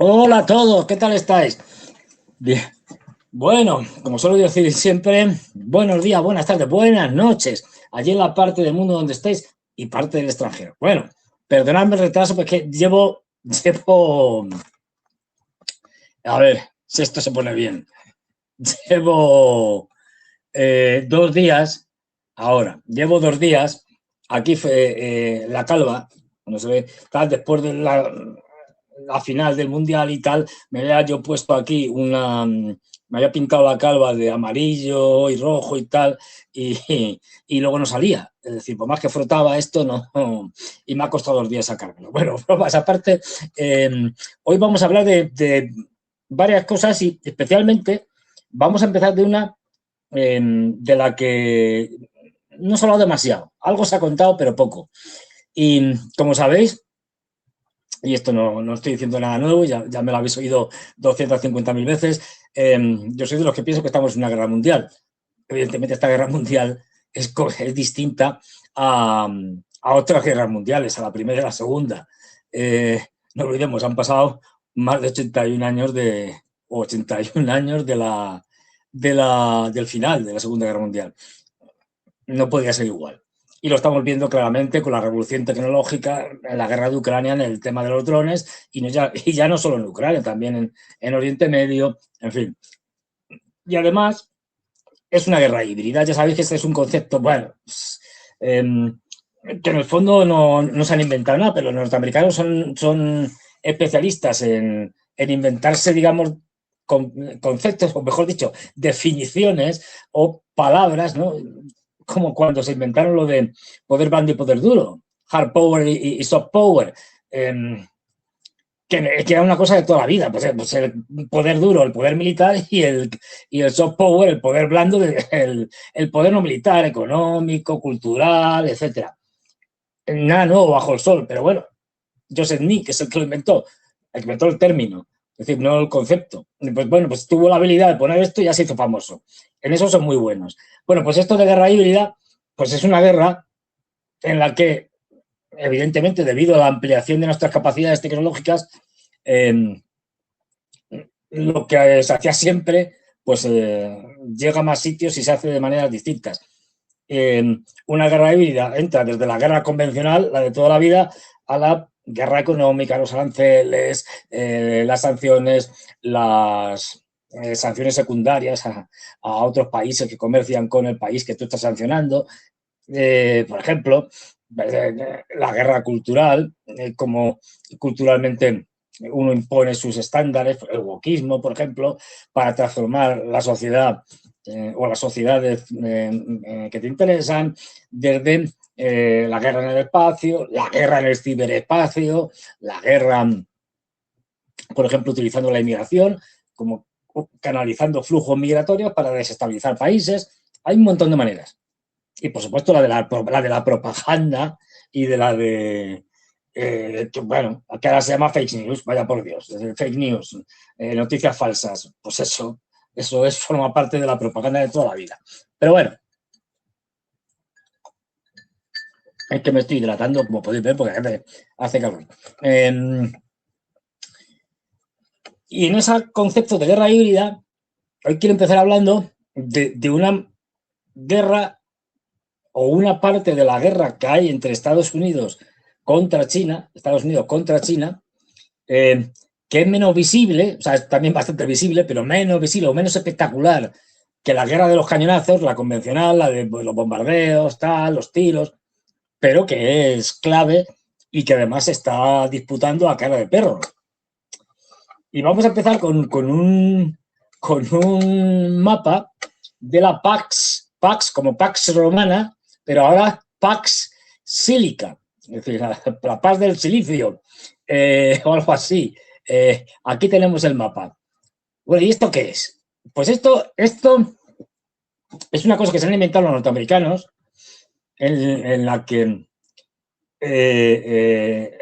Hola a todos, ¿qué tal estáis? Bien. Bueno, como suelo decir siempre, buenos días, buenas tardes, buenas noches, allí en la parte del mundo donde estéis y parte del extranjero. Bueno, perdonadme el retraso porque llevo, a ver si esto se pone bien, llevo 2 días, llevo 2 días, aquí fue la calva, no se ve, tal, después de la final del mundial y tal, me había yo puesto aquí me había pintado la calva de amarillo y rojo y tal, y luego no salía. Es decir, por más que frotaba esto, no, y me ha costado 2 días sacármelo. Bueno, bromas aparte, hoy vamos a hablar de varias cosas y especialmente vamos a empezar de una de la que no se ha hablado demasiado. Algo se ha contado, pero poco. Y como sabéis, y esto no estoy diciendo nada nuevo, ya me lo habéis oído 250.000 veces, yo soy de los que pienso que estamos en una guerra mundial. Evidentemente esta guerra mundial es distinta a otras guerras mundiales, a la primera y a la segunda. No olvidemos, han pasado más de 81 años del final de la Segunda Guerra Mundial. No podía ser igual. Y lo estamos viendo claramente con la revolución tecnológica, en la guerra de Ucrania, en el tema de los drones, y ya no solo en Ucrania, también en Oriente Medio, en fin. Y además, es una guerra híbrida. Ya sabéis que este es un concepto, bueno, que en el fondo no se han inventado nada, pero los norteamericanos son especialistas en inventarse, digamos, conceptos, o mejor dicho, definiciones o palabras, ¿no? Como cuando se inventaron lo de poder blando y poder duro, hard power y soft power, que era una cosa de toda la vida, pues el poder duro, el poder militar y el soft power, el poder blando, el poder no militar, económico, cultural, etcétera. Nada nuevo bajo el sol, pero bueno, Joseph Nick es el que lo inventó el término, es decir, no el concepto. Pues bueno, pues tuvo la habilidad de poner esto y ya se hizo famoso. En eso son muy buenos. Bueno, pues esto de guerra híbrida, pues es una guerra en la que, evidentemente, debido a la ampliación de nuestras capacidades tecnológicas, lo que se hacía siempre, pues llega a más sitios y se hace de maneras distintas. Una guerra híbrida entra desde la guerra convencional, la de toda la vida, a la guerra económica, los aranceles, las sanciones, las sanciones secundarias a otros países que comercian con el país que tú estás sancionando. Por ejemplo, la guerra cultural, como culturalmente uno impone sus estándares, el wokismo, por ejemplo, para transformar la sociedad o las sociedades que te interesan, desde la guerra en el espacio, la guerra en el ciberespacio, la guerra, por ejemplo, utilizando la inmigración, como canalizando flujos migratorios para desestabilizar países. Hay un montón de maneras. Y, por supuesto, la de la propaganda y de la de bueno, que ahora se llama fake news, vaya por Dios, fake news, noticias falsas, pues eso forma parte de la propaganda de toda la vida. Pero bueno, es que me estoy hidratando, como podéis ver, porque hace calor. Y en ese concepto de guerra híbrida, hoy quiero empezar hablando de una guerra o una parte de la guerra que hay entre Estados Unidos contra China, que es menos visible, o sea, es también bastante visible, pero menos visible o menos espectacular que la guerra de los cañonazos, la convencional, la de pues, los bombardeos, tal, los tiros, pero que es clave y que además se está disputando a cara de perro. Y vamos a empezar con un mapa de la Pax como Pax Romana, pero ahora Pax Sílica, es decir, la Pax del Silicio, o algo así. Aquí tenemos el mapa. Bueno, ¿y esto qué es? Pues esto es una cosa que se han inventado los norteamericanos, en la que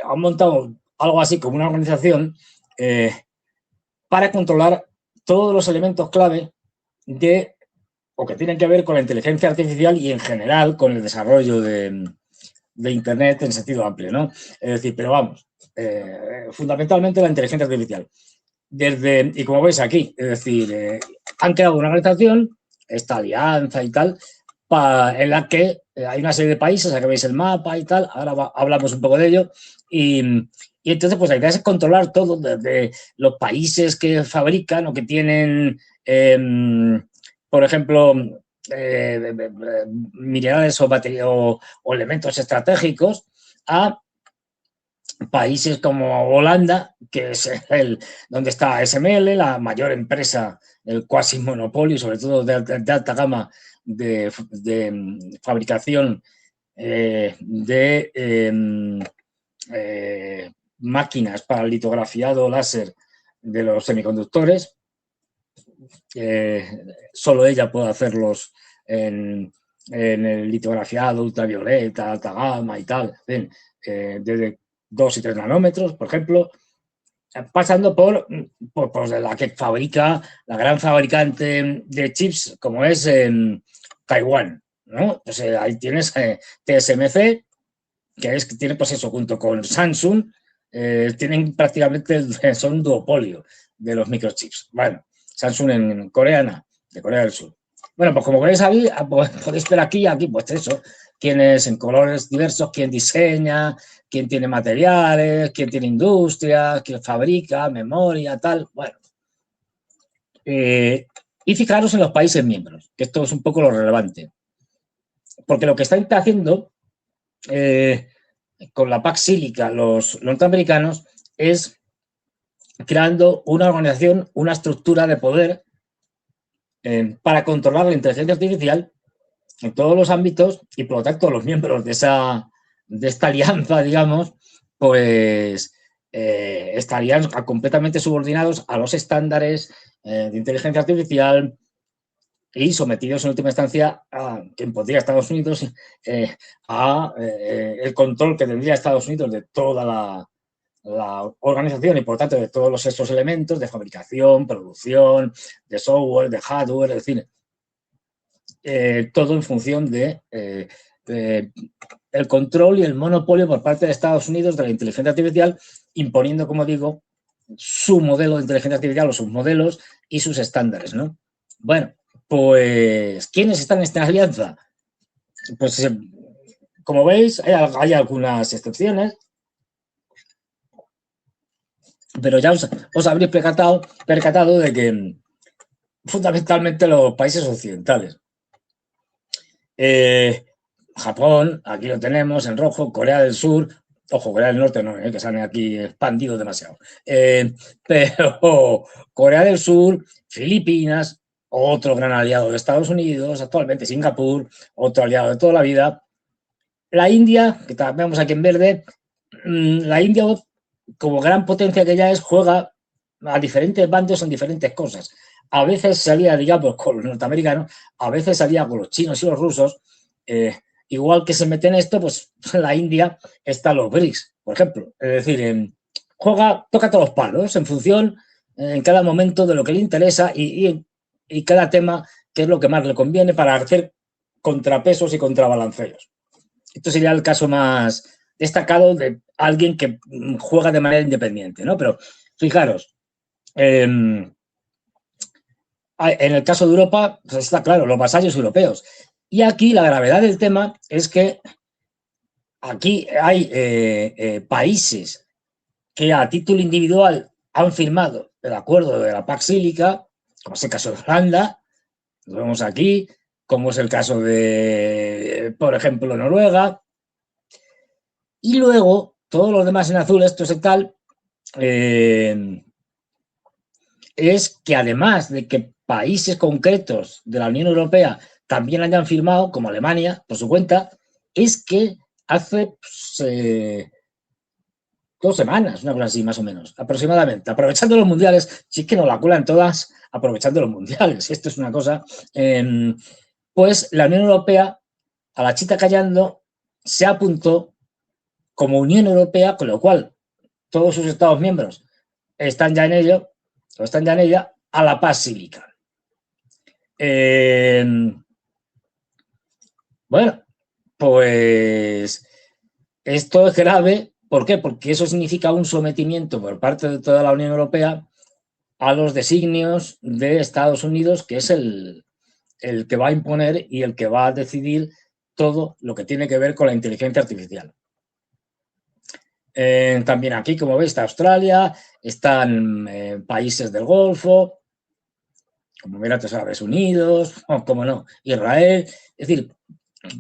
han montado algo así como una organización para controlar todos los elementos clave de o que tienen que ver con la inteligencia artificial y en general con el desarrollo de Internet en sentido amplio, ¿no? Es decir, pero vamos, fundamentalmente la inteligencia artificial. Y como veis aquí, es decir, han creado una organización, esta alianza y tal, en la que hay una serie de países, aquí veis el mapa y tal, ahora hablamos un poco de ello, y entonces pues la idea es controlar todo desde los países que fabrican o que tienen, por ejemplo, minerales o elementos estratégicos, a países como Holanda, que es donde está SML, la mayor empresa, el cuasi monopolio, sobre todo de alta gama de fabricación máquinas para el litografiado láser de los semiconductores. Solo ella puede hacerlos en el litografiado ultravioleta, alta gama y tal, desde 2 y 3 nanómetros, por ejemplo, pasando por la que fabrica, la gran fabricante de chips, como es Taiwán, ¿no? Pues ahí tienes TSMC, que tiene pues eso, junto con Samsung, tienen prácticamente, son un duopolio de los microchips. Bueno, Samsung en coreana, de Corea del Sur. Bueno, pues como veis ahí, podéis ver aquí, pues eso, quién es en colores diversos, quién diseña, quién tiene materiales, quién tiene industria, quién fabrica, memoria, tal, bueno. Y fijaros en los países miembros, que esto es un poco lo relevante. Porque lo que están haciendo con la Pax Sílica, los norteamericanos, es creando una organización, una estructura de poder para controlar la inteligencia artificial en todos los ámbitos y por lo tanto los miembros de esta alianza, digamos, pues estarían completamente subordinados a los estándares de inteligencia artificial y sometidos en última instancia a quien podría Estados Unidos el control que tendría Estados Unidos de toda la organización y por tanto de todos estos elementos de fabricación, producción, de software, de hardware, es decir, todo en función de el control y el monopolio por parte de Estados Unidos de la inteligencia artificial, imponiendo, como digo, su modelo de inteligencia artificial o sus modelos y sus estándares, ¿no? Bueno, pues, ¿quiénes están en esta alianza? Pues, como veis, hay algunas excepciones, pero ya os habréis percatado de que fundamentalmente los países occidentales. Japón, aquí lo tenemos en rojo, Corea del Sur, ojo, Corea del Norte no, que sale aquí expandido demasiado, pero Corea del Sur, Filipinas, otro gran aliado de Estados Unidos, actualmente Singapur, otro aliado de toda la vida, la India, que vemos aquí en verde, la India como gran potencia que ya es, juega a diferentes bandos en diferentes cosas. A veces salía, digamos, con los norteamericanos, a veces salía con los chinos y los rusos. Igual que se mete en esto, pues la India está los BRICS, por ejemplo. Es decir, toca todos los palos en función en cada momento de lo que le interesa y cada tema que es lo que más le conviene para hacer contrapesos y contrabalanceos. Esto sería el caso más destacado de alguien que juega de manera independiente, ¿no? Pero fijaros, en el caso de Europa, pues está claro, los vasallos europeos. Y aquí la gravedad del tema es que aquí hay países que a título individual han firmado el acuerdo de la Pax Sílica, como es el caso de Holanda, lo vemos aquí, como es el caso de, por ejemplo, Noruega, y luego todos los demás en azul, esto es tal, es que además de que países concretos de la Unión Europea también hayan firmado, como Alemania, por su cuenta, es que hace 2 semanas, una cosa así más o menos, aproximadamente, aprovechando los mundiales, si es que nos la cuelan todas aprovechando los mundiales, esto es una cosa, pues la Unión Europea, a la chita callando, se apuntó como Unión Europea, con lo cual todos sus Estados miembros están ya en ello, o están ya en ella, a la Paz Cívica. Bueno, pues esto es grave. ¿Por qué? Porque eso significa un sometimiento por parte de toda la Unión Europea a los designios de Estados Unidos, que es el que va a imponer y el que va a decidir todo lo que tiene que ver con la inteligencia artificial. También aquí, como veis, está Australia, están países del Golfo, como Emiratos Árabes Unidos, o como no, Israel. Es decir,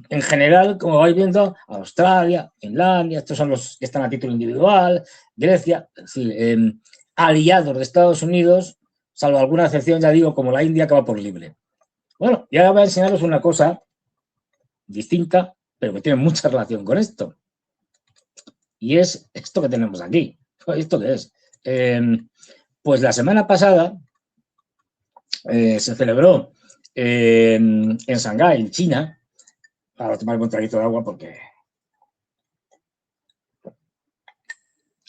en general, como vais viendo, Australia, Finlandia, estos son los que están a título individual, Grecia, es decir, aliados de Estados Unidos, salvo alguna excepción, ya digo, como la India, que va por libre. Bueno, y ahora voy a enseñaros una cosa distinta, pero que tiene mucha relación con esto. Y es esto que tenemos aquí. ¿Esto qué es? Pues la semana pasada se celebró en Shanghái, en China. Ahora tomar un traguito de agua porque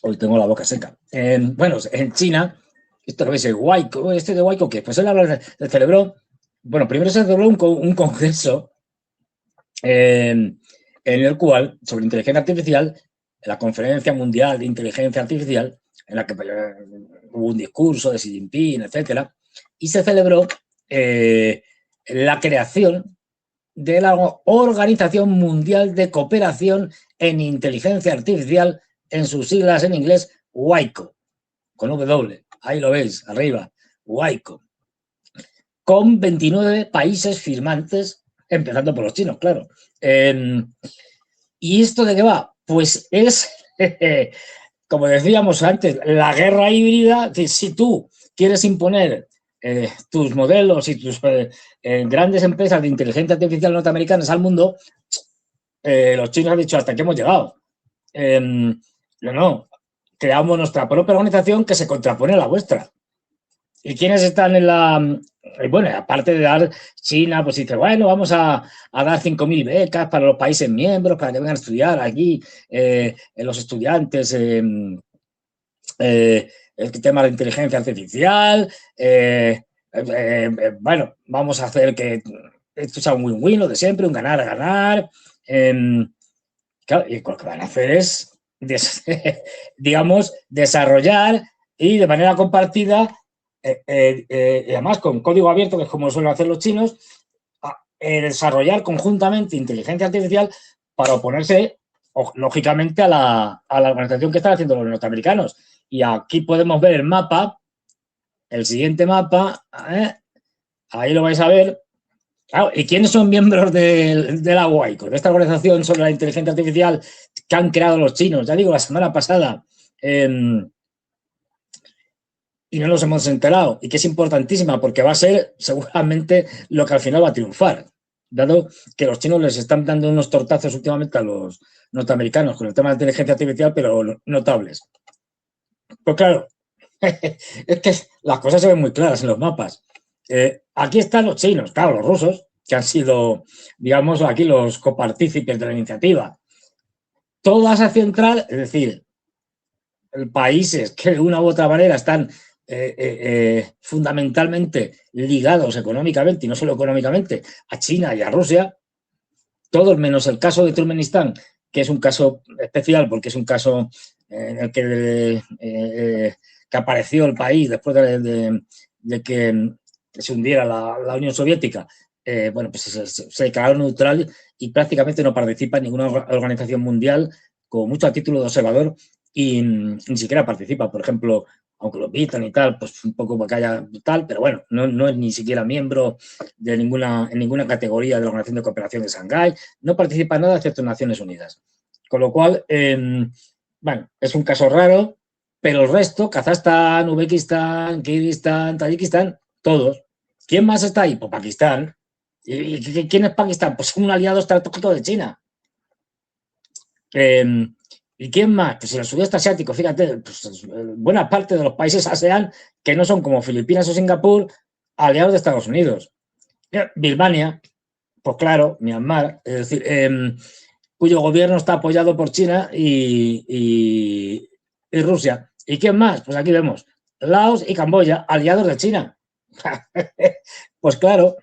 hoy tengo la boca seca. Bueno, en China, esto lo veis, el Huayco. ¿Este de Huayco qué? Pues él se celebró. Bueno, primero se celebró un congreso en el cual, sobre inteligencia artificial, la Conferencia Mundial de Inteligencia Artificial, en la que hubo un discurso de Xi Jinping, etcétera, y se celebró la creación de la Organización Mundial de Cooperación en Inteligencia Artificial, en sus siglas en inglés, WICO, con W, ahí lo veis, arriba, WICO, con 29 países firmantes, empezando por los chinos, claro. ¿Y esto de qué va? Pues es, como decíamos antes, la guerra híbrida, que si tú quieres imponer tus modelos y tus grandes empresas de inteligencia artificial norteamericanas al mundo, los chinos han dicho hasta aquí hemos llegado. No, creamos nuestra propia organización que se contrapone a la vuestra. ¿Y quiénes están en la...? Bueno, aparte de dar China, pues dice, bueno, vamos a dar 5.000 becas para los países miembros, para que vengan a estudiar aquí los estudiantes el tema de inteligencia artificial. Bueno, vamos a hacer que esto sea un win-win, lo de siempre, un ganar-ganar. Claro, y lo que van a hacer es, digamos, desarrollar y de manera compartida, además con código abierto, que es como suelen hacer los chinos, desarrollar conjuntamente inteligencia artificial para oponerse, lógicamente, a la organización que están haciendo los norteamericanos. Y aquí podemos ver el mapa, el siguiente mapa, ahí lo vais a ver. Claro, ¿y quiénes son miembros de la WICO, de esta organización sobre la inteligencia artificial que han creado los chinos? Ya digo, la semana pasada. Y no nos hemos enterado, y que es importantísima porque va a ser seguramente lo que al final va a triunfar, dado que los chinos les están dando unos tortazos últimamente a los norteamericanos con el tema de la inteligencia artificial, pero notables. Pues claro, es que las cosas se ven muy claras en los mapas. Aquí están los chinos, claro, los rusos, que han sido, digamos, aquí los copartícipes de la iniciativa. Toda Asia Central, es decir, países que de una u otra manera están fundamentalmente ligados económicamente, y no solo económicamente, a China y a Rusia, todos menos el caso de Turkmenistán, que es un caso especial porque es un caso en el que apareció el país después de que se hundiera la Unión Soviética. Bueno, pues se declaró neutral y prácticamente no participa en ninguna organización mundial, con mucho a título de observador, y ni siquiera participa. Por ejemplo, aunque lo invitan y tal, pues un poco para que haya tal, pero bueno, no es ni siquiera miembro de en ninguna categoría de la Organización de Cooperación de Shanghái, no participa en nada excepto en Naciones Unidas. Con lo cual, bueno, es un caso raro, pero el resto, Kazajstán, Uzbekistán, Kirguistán, Tayikistán, todos. ¿Quién más está ahí? Pues Pakistán. ¿Y quién es Pakistán? Pues un aliado estratégico de China. ¿Y quién más? Pues en el sudeste asiático, fíjate, pues, buena parte de los países ASEAN que no son como Filipinas o Singapur, aliados de Estados Unidos. Birmania, pues claro, Myanmar, es decir, cuyo gobierno está apoyado por China y Rusia. ¿Y quién más? Pues aquí vemos, Laos y Camboya, aliados de China. Pues claro,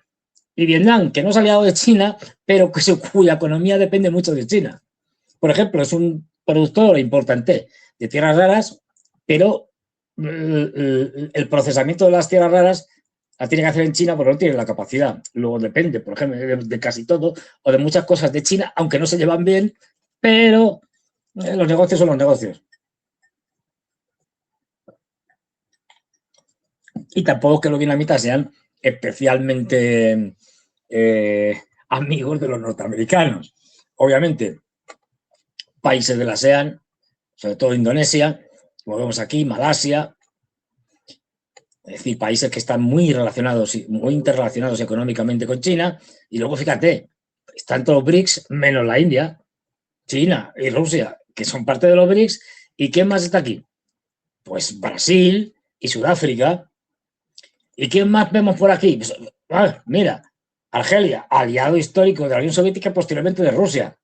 y Vietnam, que no es aliado de China, pero cuya economía depende mucho de China. Por ejemplo, es un productor importante de tierras raras, pero el procesamiento de las tierras raras la tiene que hacer en China porque no tiene la capacidad. Luego depende, por ejemplo, de casi todo o de muchas cosas de China, aunque no se llevan bien, pero los negocios son los negocios. Y tampoco que los vietnamitas sean especialmente amigos de los norteamericanos. Obviamente, países de la ASEAN, sobre todo Indonesia, como vemos aquí, Malasia, es decir, países que están muy relacionados, muy interrelacionados económicamente con China, y luego fíjate, están todos los BRICS menos la India, China y Rusia, que son parte de los BRICS, ¿y quién más está aquí? Pues Brasil y Sudáfrica. ¿Y quién más vemos por aquí? Pues, mira, Argelia, aliado histórico de la Unión Soviética, posteriormente de Rusia.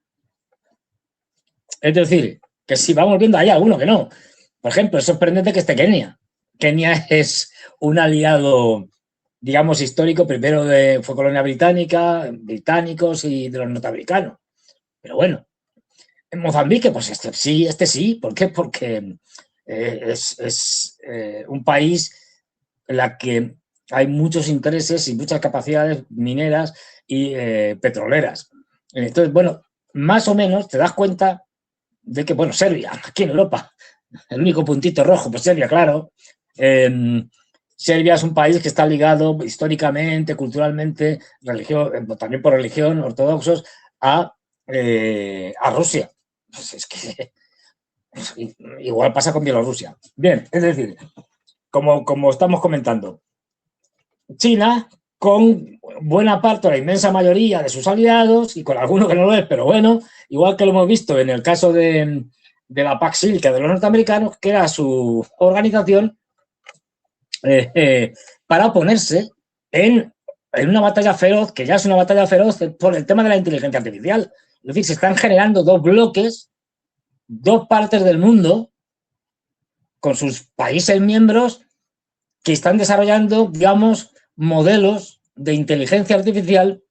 Es decir, que si vamos viendo, hay alguno que no. Por ejemplo, es sorprendente que esté Kenia. Kenia es un aliado, digamos, histórico, primero fue colonia británica, británicos y de los norteamericanos. Pero bueno, en Mozambique, pues este sí. ¿Por qué? Porque es un país en la que hay muchos intereses y muchas capacidades mineras y petroleras. Entonces, bueno, más o menos te das cuenta de que, bueno, Serbia, aquí en Europa, el único puntito rojo, pues Serbia, claro. Serbia es un país que está ligado históricamente, culturalmente, también por religión, ortodoxos, a Rusia. Pues es que igual pasa con Bielorrusia. Bien, es decir, como estamos comentando, China, con buena parte o la inmensa mayoría de sus aliados, y con alguno que no lo es, pero bueno, igual que lo hemos visto en el caso de la PAC Silca de los norteamericanos, que era su organización para oponerse en una batalla feroz, que ya es una batalla feroz por el tema de la inteligencia artificial. Es decir, se están generando dos bloques, dos partes del mundo, con sus países miembros, que están desarrollando, digamos, modelos de inteligencia artificial,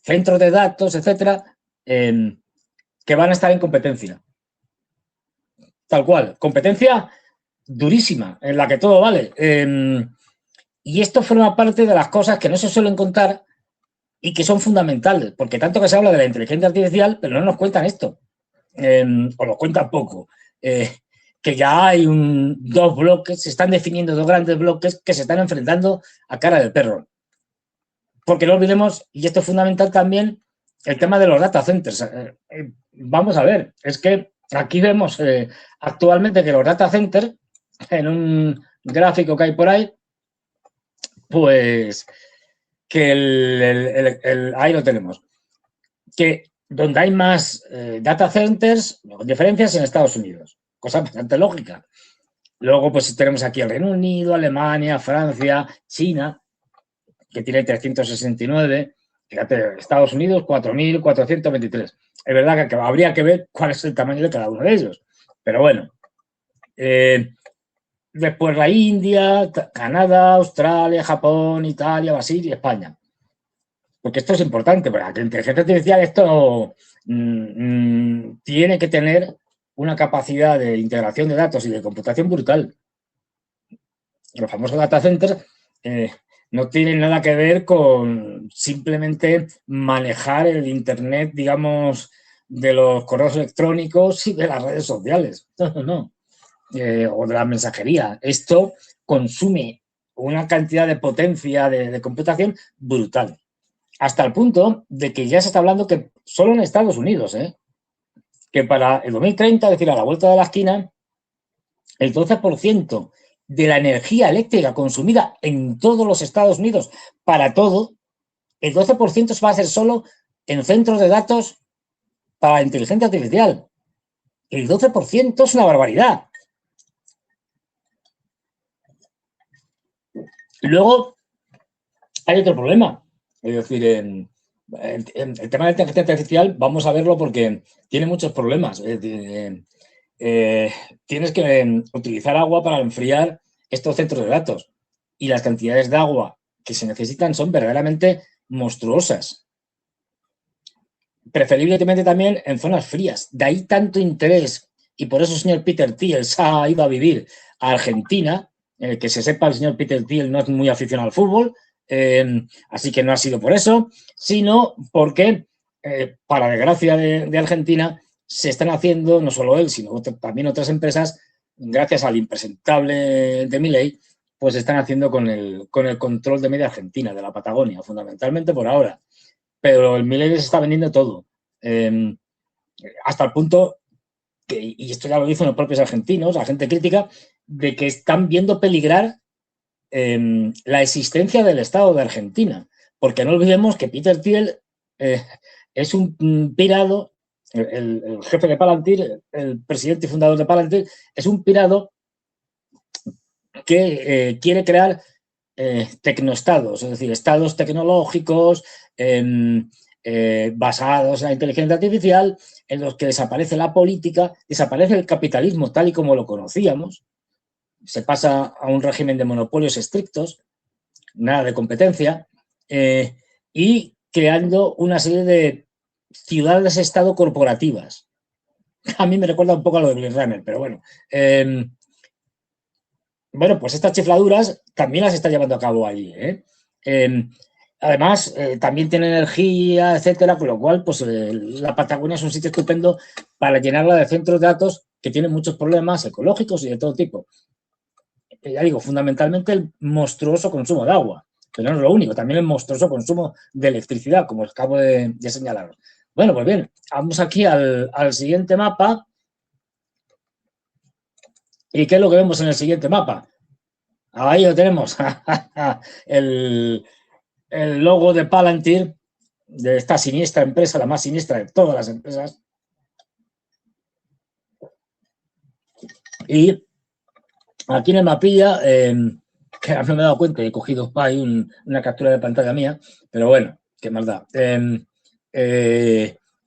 centros de datos, etcétera, que van a estar en competencia. Tal cual, competencia durísima, en la que todo vale. Y esto forma parte de las cosas que no se suelen contar y que son fundamentales, porque tanto que se habla de la inteligencia artificial, pero no nos cuentan esto, o lo cuentan poco. Que ya hay dos bloques, se están definiendo dos grandes bloques que se están enfrentando a cara de perro. Porque no olvidemos, y esto es fundamental también, el tema de los data centers. Vamos a ver, es que aquí vemos actualmente que los data centers, en un gráfico que hay por ahí, pues que ahí lo tenemos, que donde hay más data centers, diferencias en Estados Unidos, cosa bastante lógica. Luego pues tenemos aquí el Reino Unido, Alemania, Francia, China, que tiene 369, fíjate, Estados Unidos 4.423. Es verdad que habría que ver cuál es el tamaño de cada uno de ellos, pero bueno. Después la India, Canadá, Australia, Japón, Italia, Brasil y España. Porque esto es importante, porque la inteligencia artificial esto tiene que tener una capacidad de integración de datos y de computación brutal. Los famosos data centers no tienen nada que ver con simplemente manejar el Internet, digamos, de los correos electrónicos y de las redes sociales. No. o de la mensajería. Esto consume una cantidad de potencia de computación brutal. Hasta el punto de que ya se está hablando que solo en Estados Unidos, que para el 2030, es decir, a la vuelta de la esquina, el 12% de la energía eléctrica consumida en todos los Estados Unidos para todo, el 12% se va a hacer solo en centros de datos para la inteligencia artificial. El 12% es una barbaridad. Luego, hay otro problema. Es decir, el tema de la inteligencia artificial, vamos a verlo porque tiene muchos problemas. Es decir, tienes que utilizar agua para enfriar estos centros de datos. Y las cantidades de agua que se necesitan son verdaderamente monstruosas. Preferiblemente también en zonas frías. De ahí tanto interés. Y por eso el señor Peter Thiel se ha ido a vivir a Argentina. Que se sepa, el señor Peter Thiel no es muy aficionado al fútbol. Así que no ha sido por eso, sino porque, para desgracia de Argentina, se están haciendo, no solo él, sino también otras empresas, gracias al impresentable de Milei, pues están haciendo con el control de media Argentina, de la Patagonia, fundamentalmente por ahora. Pero el Milei les está vendiendo todo. Hasta el punto, que, y esto ya lo dicen los propios argentinos, la gente crítica, de que están viendo peligrar la existencia del Estado de Argentina. Porque no olvidemos que Peter Thiel es un pirado, el jefe de Palantir, el presidente y fundador de Palantir, es un pirado que quiere crear tecnoestados, es decir, estados tecnológicos basados en la inteligencia artificial, en los que desaparece la política, desaparece el capitalismo tal y como lo conocíamos, se pasa a un régimen de monopolios estrictos, nada de competencia, y creando una serie de ciudades-estado corporativas. A mí me recuerda un poco a lo de Blade Runner, pero bueno. Bueno, pues estas chifladuras también las está llevando a cabo allí. Además, también tiene energía, etcétera, con lo cual, pues la Patagonia es un sitio estupendo para llenarla de centros de datos que tienen muchos problemas ecológicos y de todo tipo. Ya digo, fundamentalmente el monstruoso consumo de agua, pero no es lo único, también el monstruoso consumo de electricidad, como acabo de señalar. Bueno, pues bien, vamos aquí al siguiente mapa. ¿Y qué es lo que vemos en el siguiente mapa? Ahí lo tenemos, el logo de Palantir, de esta siniestra empresa, la más siniestra de todas las empresas. Y aquí en el mapilla, que no me he dado cuenta, he cogido ahí una captura de pantalla mía, pero bueno, qué más da.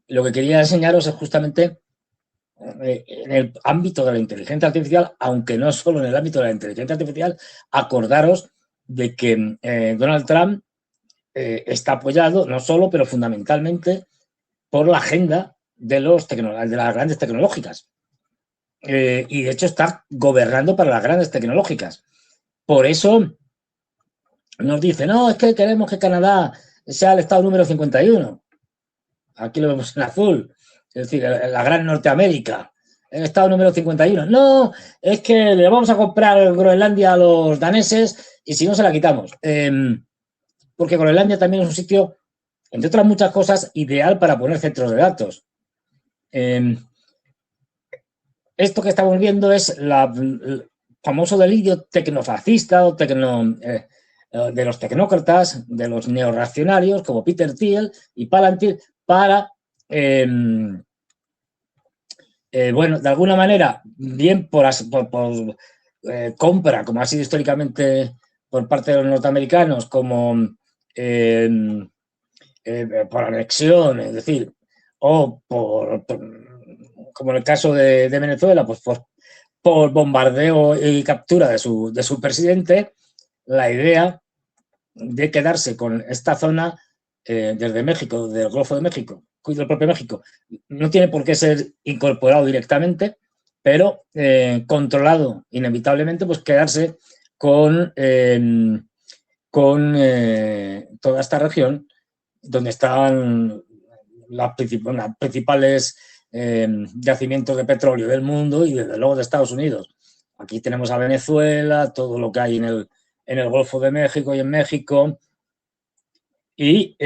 Lo que quería enseñaros es justamente en el ámbito de la inteligencia artificial, aunque no solo en el ámbito de la inteligencia artificial, acordaros de que Donald Trump está apoyado no solo, pero fundamentalmente por la agenda de las grandes tecnológicas. Y de hecho está gobernando para las grandes tecnológicas. Por eso nos dice, no, es que queremos que Canadá sea el estado número 51. Aquí lo vemos en azul. Es decir, la gran Norteamérica, el estado número 51. No, es que le vamos a comprar Groenlandia a los daneses y si no se la quitamos. Porque Groenlandia también es un sitio, entre otras muchas cosas, ideal para poner centros de datos. Esto que estamos viendo es el famoso delirio tecnofascista o de los tecnócratas, de los neorreaccionarios como Peter Thiel y Palantir para, bueno, de alguna manera, bien por compra, como ha sido históricamente por parte de los norteamericanos, como por anexión, es decir, o como en el caso de Venezuela, pues por bombardeo y captura de su presidente, la idea de quedarse con esta zona desde México, del Golfo de México, del propio México, no tiene por qué ser incorporado directamente, pero controlado inevitablemente, pues quedarse con toda esta región donde están las principales yacimientos de petróleo del mundo y desde luego de Estados Unidos. aquí tenemos a Venezuela, todo lo que hay en el Golfo de México y en México. Y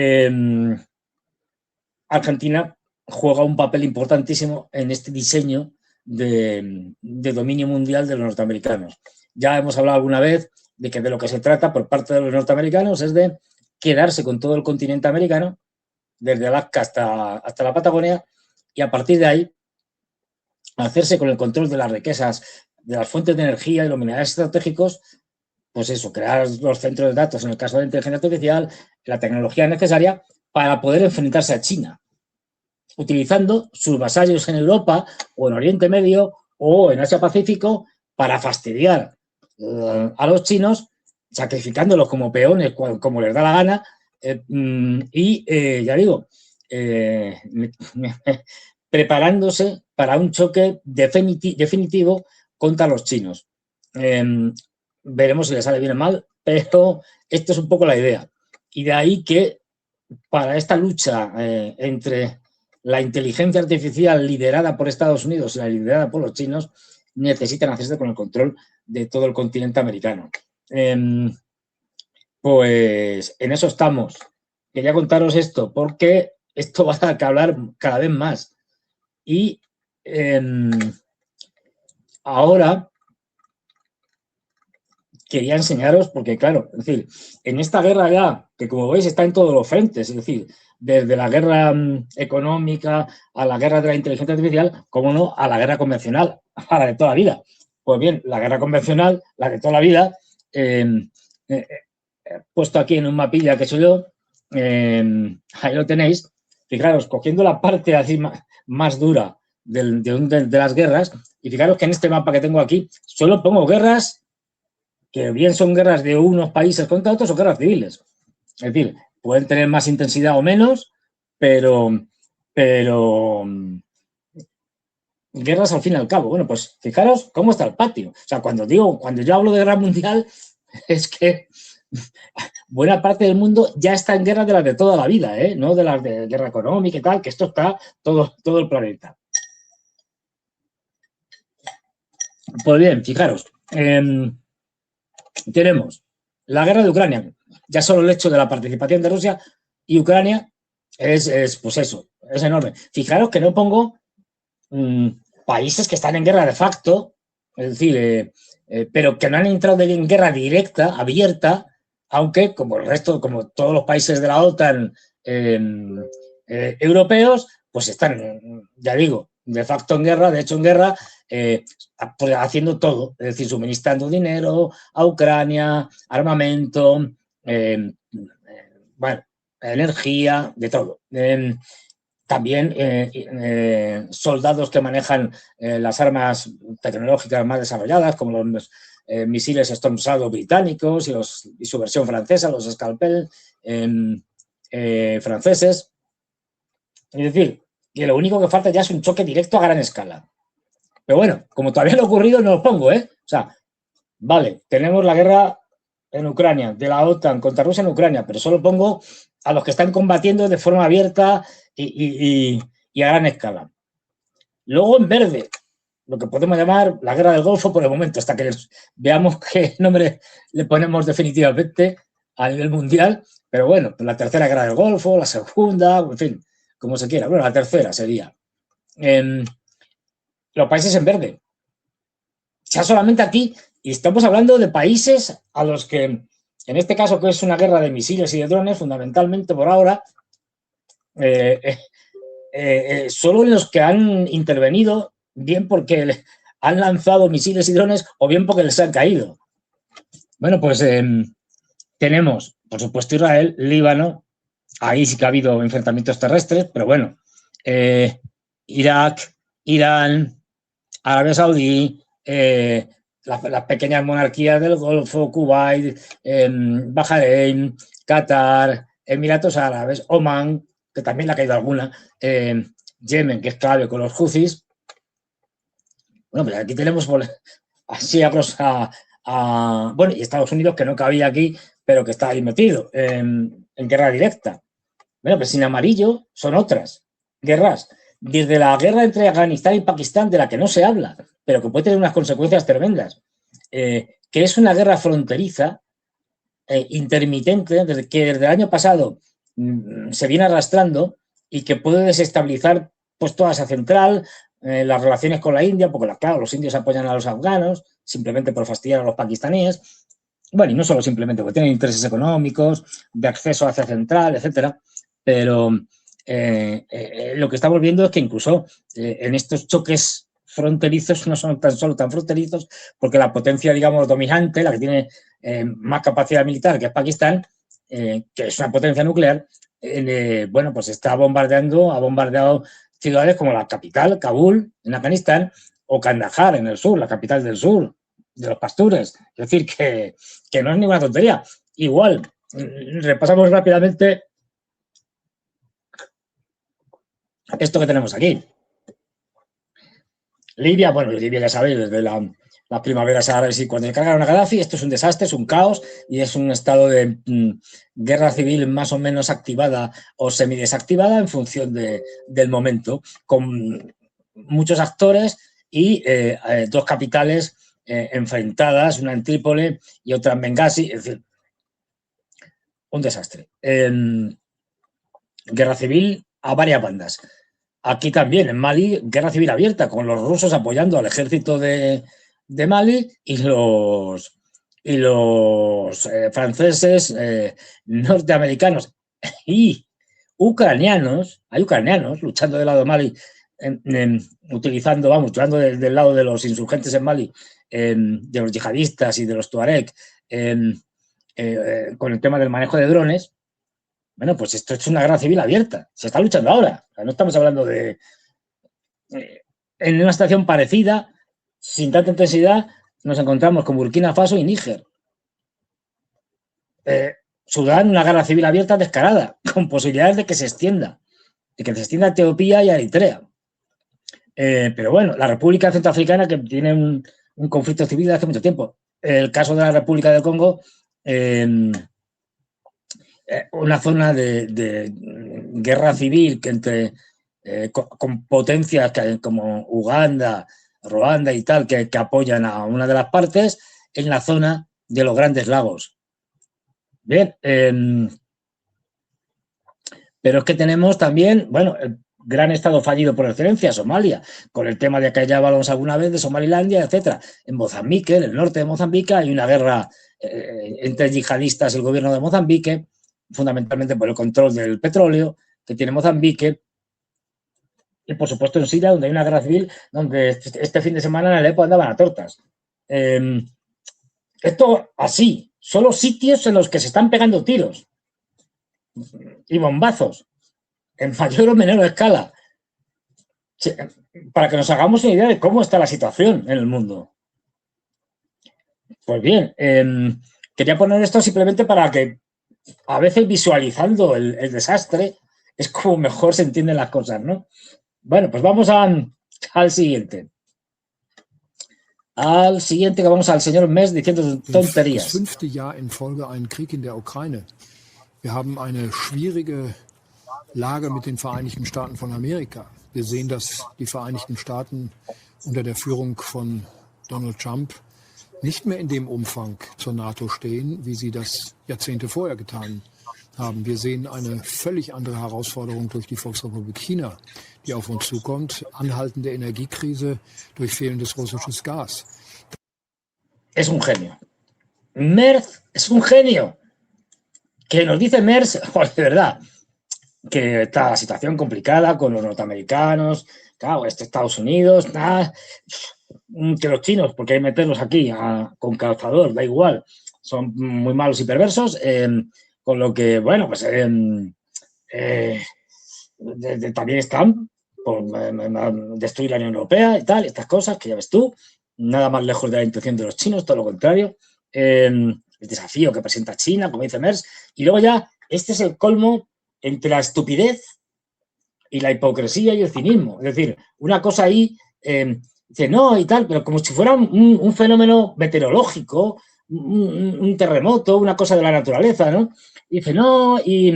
Argentina juega un papel importantísimo en este diseño de dominio mundial de los norteamericanos. Ya hemos hablado alguna vez de que de lo que se trata por parte de los norteamericanos es de quedarse con todo el continente americano, desde Alaska hasta la Patagonia, y a partir de ahí hacerse con el control de las riquezas, de las fuentes de energía y los minerales estratégicos, pues eso, crear los centros de datos, en el caso de la inteligencia artificial, la tecnología necesaria para poder enfrentarse a China, utilizando sus vasallos en Europa o en Oriente Medio o en Asia Pacífico para fastidiar a los chinos, sacrificándolos como peones como les da la gana, y ya digo, preparándose para un choque definitivo contra los chinos. Veremos si le sale bien o mal, pero esto es un poco la idea. Y de ahí que para esta lucha entre la inteligencia artificial liderada por Estados Unidos y la liderada por los chinos, necesitan hacerse con el control de todo el continente americano. Pues en eso estamos. Quería contaros esto porque esto va a hablar cada vez más. Y ahora quería enseñaros, porque claro, es decir, en esta guerra ya, que como veis está en todos los frentes, es decir, desde la guerra económica a la guerra de la inteligencia artificial, como no, a la guerra convencional, a la de toda la vida. Pues bien, la guerra convencional, la de toda la vida, puesto aquí en un mapilla que soy yo, ahí lo tenéis, fijaros, cogiendo la parte así más dura de las guerras, y fijaros que en este mapa que tengo aquí, solo pongo guerras que bien son guerras de unos países contra otros o guerras civiles. Es decir, pueden tener más intensidad o menos, pero guerras al fin y al cabo. Bueno, pues fijaros cómo está el patio. O sea, cuando yo hablo de guerra mundial, es que buena parte del mundo ya está en guerra de las de toda la vida, no de las de guerra económica y tal, que esto está todo el planeta. Pues bien, fijaros, tenemos la guerra de Ucrania. Ya solo el hecho de la participación de Rusia y Ucrania es pues eso, es enorme. Fijaros que no pongo países que están en guerra de facto, es decir, pero que no han entrado en guerra directa, abierta, aunque como el resto, como todos los países de la OTAN europeos, pues están, ya digo, de facto en guerra, de hecho en guerra, haciendo todo, es decir, suministrando dinero a Ucrania, armamento, bueno, energía, de todo. También soldados que manejan las armas tecnológicas más desarrolladas, como los misiles Storm Shadow británicos y su versión francesa, los Scalpel franceses. Es decir, que lo único que falta ya es un choque directo a gran escala. Pero bueno, como todavía no ha ocurrido, no lo pongo, O sea, vale, tenemos la guerra en Ucrania, de la OTAN contra Rusia en Ucrania, pero solo pongo a los que están combatiendo de forma abierta y a gran escala. Luego en verde, lo que podemos llamar la guerra del Golfo por el momento, hasta que veamos qué nombre le ponemos definitivamente a nivel mundial, pero bueno, la tercera guerra del Golfo, la segunda, en fin, como se quiera. Bueno, la tercera sería. Los países en verde. Ya solamente aquí, y estamos hablando de países a los que, en este caso que es una guerra de misiles y de drones, fundamentalmente por ahora, solo en los que han intervenido, bien porque han lanzado misiles y drones o bien porque les han caído. Bueno, pues tenemos, por supuesto, Israel, Líbano, ahí sí que ha habido enfrentamientos terrestres, pero bueno, Irak, Irán, Arabia Saudí, las pequeñas monarquías del Golfo, Kuwait, Bahrein, Qatar, Emiratos Árabes, Omán, que también le ha caído alguna, Yemen, que es clave con los Houthis. Bueno, pues aquí tenemos así bueno, y Estados Unidos, que no cabía aquí, pero que está ahí metido en guerra directa. Bueno, pues sin amarillo son otras guerras. Desde la guerra entre Afganistán y Pakistán, de la que no se habla, pero que puede tener unas consecuencias tremendas. que es una guerra fronteriza, intermitente, que desde el año pasado se viene arrastrando y que puede desestabilizar pues toda esa central, las relaciones con la India, porque claro, los indios apoyan a los afganos simplemente por fastidiar a los pakistaníes. Bueno, y no solo simplemente porque tienen intereses económicos, de acceso hacia central, etcétera, pero lo que estamos viendo es que incluso en estos choques fronterizos no son tan solo tan fronterizos, porque la potencia, digamos, dominante, la que tiene más capacidad militar, que es Pakistán, que es una potencia nuclear, bueno, pues ha bombardeado ciudades como la capital, Kabul, en Afganistán, o Kandahar, en el sur, la capital del sur, de los pastures. Es decir, que no es ninguna tontería. Igual, repasamos rápidamente esto que tenemos aquí. Libia, bueno, Libia ya sabéis, desde las primaveras árabes y cuando le cargaron a Gaddafi, esto es un desastre, es un caos y es un estado de guerra civil más o menos activada o semidesactivada en función del momento, con muchos actores y dos capitales enfrentadas, una en Trípoli y otra en Benghazi, es decir, un desastre. Guerra civil a varias bandas. Aquí también, en Mali, guerra civil abierta, con los rusos apoyando al ejército de Mali y los franceses, norteamericanos y ucranianos, hay ucranianos luchando del lado de Mali, luchando del lado de los insurgentes en Mali, de los yihadistas y de los tuareg, con el tema del manejo de drones. Bueno, pues esto es una guerra civil abierta. Se está luchando ahora. O sea, no estamos hablando de... en una situación parecida, sin tanta intensidad, nos encontramos con Burkina Faso y Níger. Sudán, una guerra civil abierta descarada, con posibilidades de que se extienda. De que se extienda a Etiopía y a Eritrea. Pero bueno, la República Centroafricana, que tiene un conflicto civil de hace mucho tiempo. El caso de la República del Congo... una zona de guerra civil que entre con potencias como Uganda, Ruanda y tal, que apoyan a una de las partes en la zona de los Grandes Lagos. Bien, pero es que tenemos también, bueno, el gran estado fallido por excelencia, Somalia, con el tema de que ya hablamos alguna vez de Somalilandia, etcétera. En Mozambique, en el norte de Mozambique, hay una guerra entre yihadistas y el gobierno de Mozambique, fundamentalmente por el control del petróleo que tiene Mozambique, y por supuesto en Siria, donde hay una guerra civil, donde este fin de semana en Alepo andaban a tortas. Esto así, solo sitios en los que se están pegando tiros y bombazos, en mayor o menor escala, para que nos hagamos una idea de cómo está la situación en el mundo. Pues bien, quería poner esto simplemente para que a veces visualizando el desastre es como mejor se entienden las cosas, ¿no? Bueno, pues vamos al siguiente. Al siguiente, que vamos al señor Merz diciendo tonterías. Das 5. Jahr in Folge einen Krieg in der Ukraine. Wir haben eine schwierige Lage mit den Vereinigten Staaten von Amerika. Wir sehen, dass die Vereinigten Staaten unter der Führung von Donald Trump nicht mehr in dem Umfang zur NATO stehen, wie sie das Jahrzehnte vorher getan haben. Wir sehen eine völlig andere Herausforderung durch die Volksrepublik China, die auf uns zukommt, anhaltende Energiekrise durch fehlendes russisches Gas. Es un genio. Merz es un genio. Que nos dice Merz, de verdad, que está la situación complicada con los norteamericanos, claro, Estados Unidos, nada, que los chinos, porque hay que meterlos aquí con calzador, da igual, son muy malos y perversos, con lo que, bueno, pues también están por destruir la Unión Europea y tal, estas cosas que ya ves tú, nada más lejos de la intención de los chinos, todo lo contrario, el desafío que presenta China, como dice Merz, y luego ya, este es el colmo entre la estupidez y la hipocresía y el cinismo, es decir, una cosa ahí, dice no y tal, pero como si fuera un fenómeno meteorológico, un terremoto, una cosa de la naturaleza, ¿no? Y dice no, y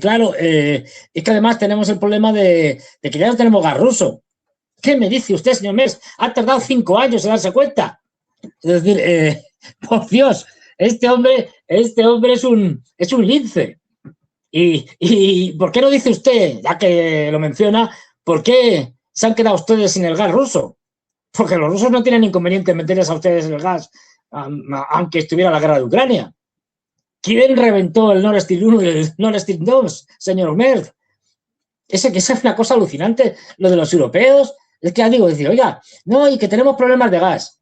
claro, es que además tenemos el problema de que ya no tenemos gas ruso. ¿Qué me dice usted, señor Merz? Ha tardado 5 años en darse cuenta. Es decir, por Dios, este hombre es un lince. ¿Y por qué no dice usted, ya que lo menciona, por qué se han quedado ustedes sin el gas ruso? Porque los rusos no tienen inconveniente en meterles a ustedes el gas, aunque estuviera la guerra de Ucrania. ¿Quién reventó el Nord Stream 1 y el Nord Stream 2, señor Merz? Esa es una cosa alucinante, lo de los europeos. Es que ya digo, decir, oiga, no, y que tenemos problemas de gas.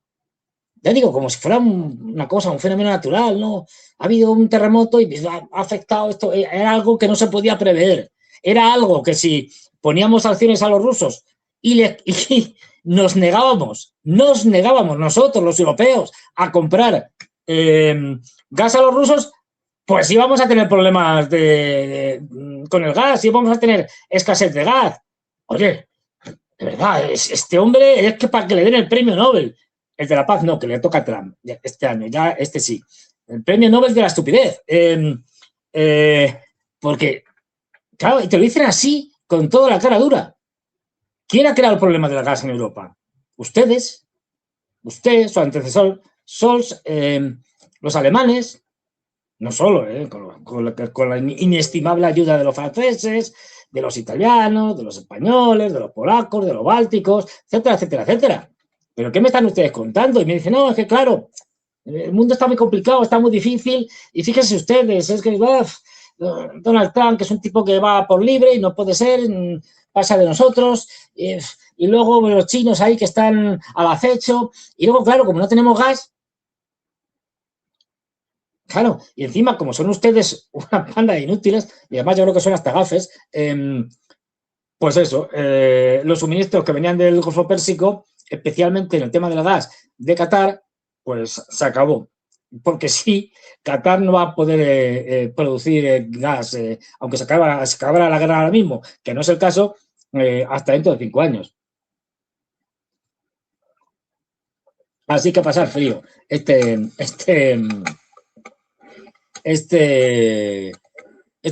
Ya digo, como si fuera una cosa, un fenómeno natural, ¿no? Ha habido un terremoto y ha afectado esto, era algo que no se podía prever. Era algo que si poníamos sanciones a los rusos y nos negábamos nosotros, los europeos, a comprar gas a los rusos, pues íbamos a tener problemas con el gas, íbamos a tener escasez de gas. Oye, de verdad, este hombre es que para que le den el premio Nobel. El de la paz no, que le toca a Trump este año, ya este sí. El premio Nobel de la estupidez. Porque, claro, y te lo dicen así, con toda la cara dura. ¿Quién ha creado el problema del gas en Europa? Ustedes, su antecesor, Scholz, los alemanes, no solo, con la inestimable ayuda de los franceses, de los italianos, de los españoles, de los polacos, de los bálticos, etcétera, etcétera, etcétera. ¿Pero qué me están ustedes contando? Y me dicen, no, es que claro, el mundo está muy complicado, está muy difícil, y fíjense ustedes, es que Donald Trump, que es un tipo que va por libre y no puede ser, pasa de nosotros, y luego los chinos ahí que están al acecho, y luego, claro, como no tenemos gas, claro, y encima, como son ustedes una banda de inútiles, y además yo creo que son hasta gafes, pues eso, los suministros que venían del Golfo Pérsico, especialmente en el tema del gas de Qatar, pues se acabó. Porque sí, Qatar no va a poder producir gas, aunque se acabara la guerra ahora mismo, que no es el caso, hasta dentro de 5 años. Así que a pasar frío. Este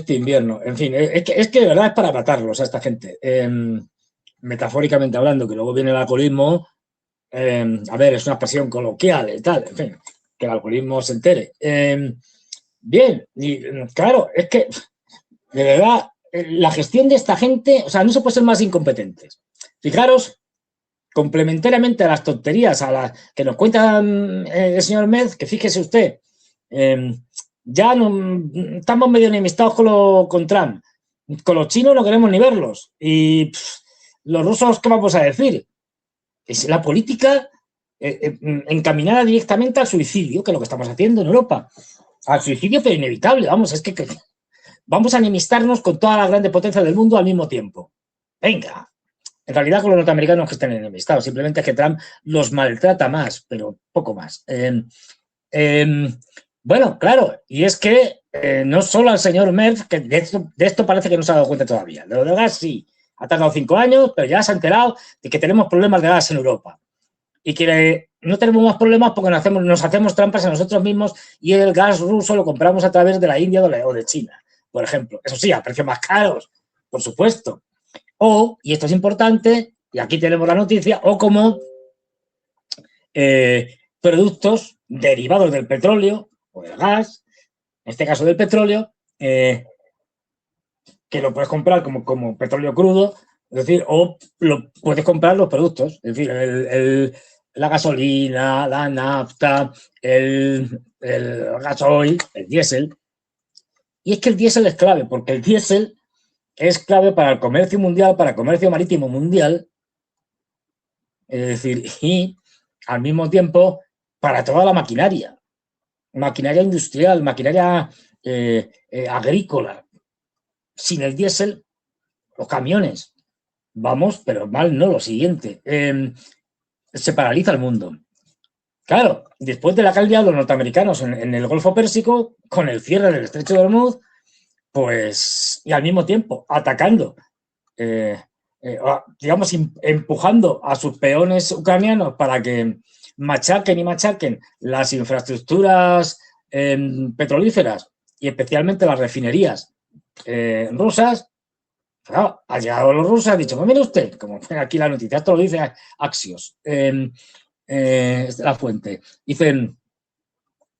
invierno. En fin, es que de verdad es para matarlos a esta gente. Metafóricamente hablando, que luego viene el alcoholismo. A ver, es una expresión coloquial y tal, en fin, que el alcoholismo se entere. Bien, y claro, es que de verdad, la gestión de esta gente, o sea, no se puede ser más incompetentes. Fijaros, complementariamente a las tonterías a las que nos cuenta el señor Merz, que fíjese usted, ya no, estamos medio enemistados con Trump. Con los chinos no queremos ni verlos. Y los rusos, ¿qué vamos a decir? Es la política encaminada directamente al suicidio, que es lo que estamos haciendo en Europa. Al suicidio, pero inevitable. Vamos, es que vamos a enemistarnos con todas las grandes potencias del mundo al mismo tiempo. Venga. En realidad, con los norteamericanos que estén enemistados. Simplemente es que Trump los maltrata más, pero poco más. Bueno, claro, y es que no solo al señor Merz, que de esto parece que no se ha dado cuenta todavía. De lo del gas sí, ha tardado 5 años, pero ya se ha enterado de que tenemos problemas de gas en Europa. Y que no tenemos más problemas porque nos hacemos trampas a nosotros mismos y el gas ruso lo compramos a través de la India o de China, por ejemplo. Eso sí, a precios más caros, por supuesto. O, y esto es importante, y aquí tenemos la noticia, o como productos derivados del petróleo o del gas, en este caso del petróleo, que lo puedes comprar como petróleo crudo, es decir, o lo puedes comprar los productos, es decir, la gasolina, la nafta, el gasoil, el diésel. Y es que el diésel es clave, porque el diésel es clave para el comercio mundial, para el comercio marítimo mundial, es decir, y al mismo tiempo para toda la maquinaria industrial, maquinaria agrícola. Sin el diésel, los camiones, vamos, pero mal no, lo siguiente, se paraliza el mundo. Claro, después de la caída de los norteamericanos en el Golfo Pérsico, con el cierre del Estrecho de Hormuz, pues, y al mismo tiempo atacando, digamos, empujando a sus peones ucranianos para que machaquen las infraestructuras petrolíferas y especialmente las refinerías rusas. Claro, ha llegado los rusos, ha dicho, pues mire usted, como aquí la noticia, esto lo dice Axios, la fuente. Dicen,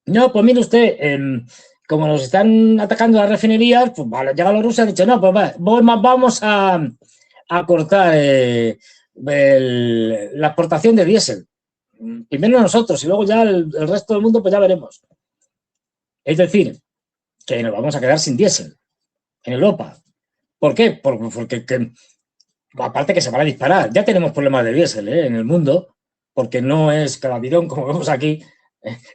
no, pues mire usted, como nos están atacando las refinerías, pues vale, llegan los rusos y han dicho, no, pues vamos a cortar la exportación de diésel. Primero nosotros y luego ya el resto del mundo, pues ya veremos. Es decir, que nos vamos a quedar sin diésel en Europa. ¿Por qué? Porque aparte que se van a disparar. Ya tenemos problemas de diésel en el mundo, porque no es cada bidón, como vemos aquí,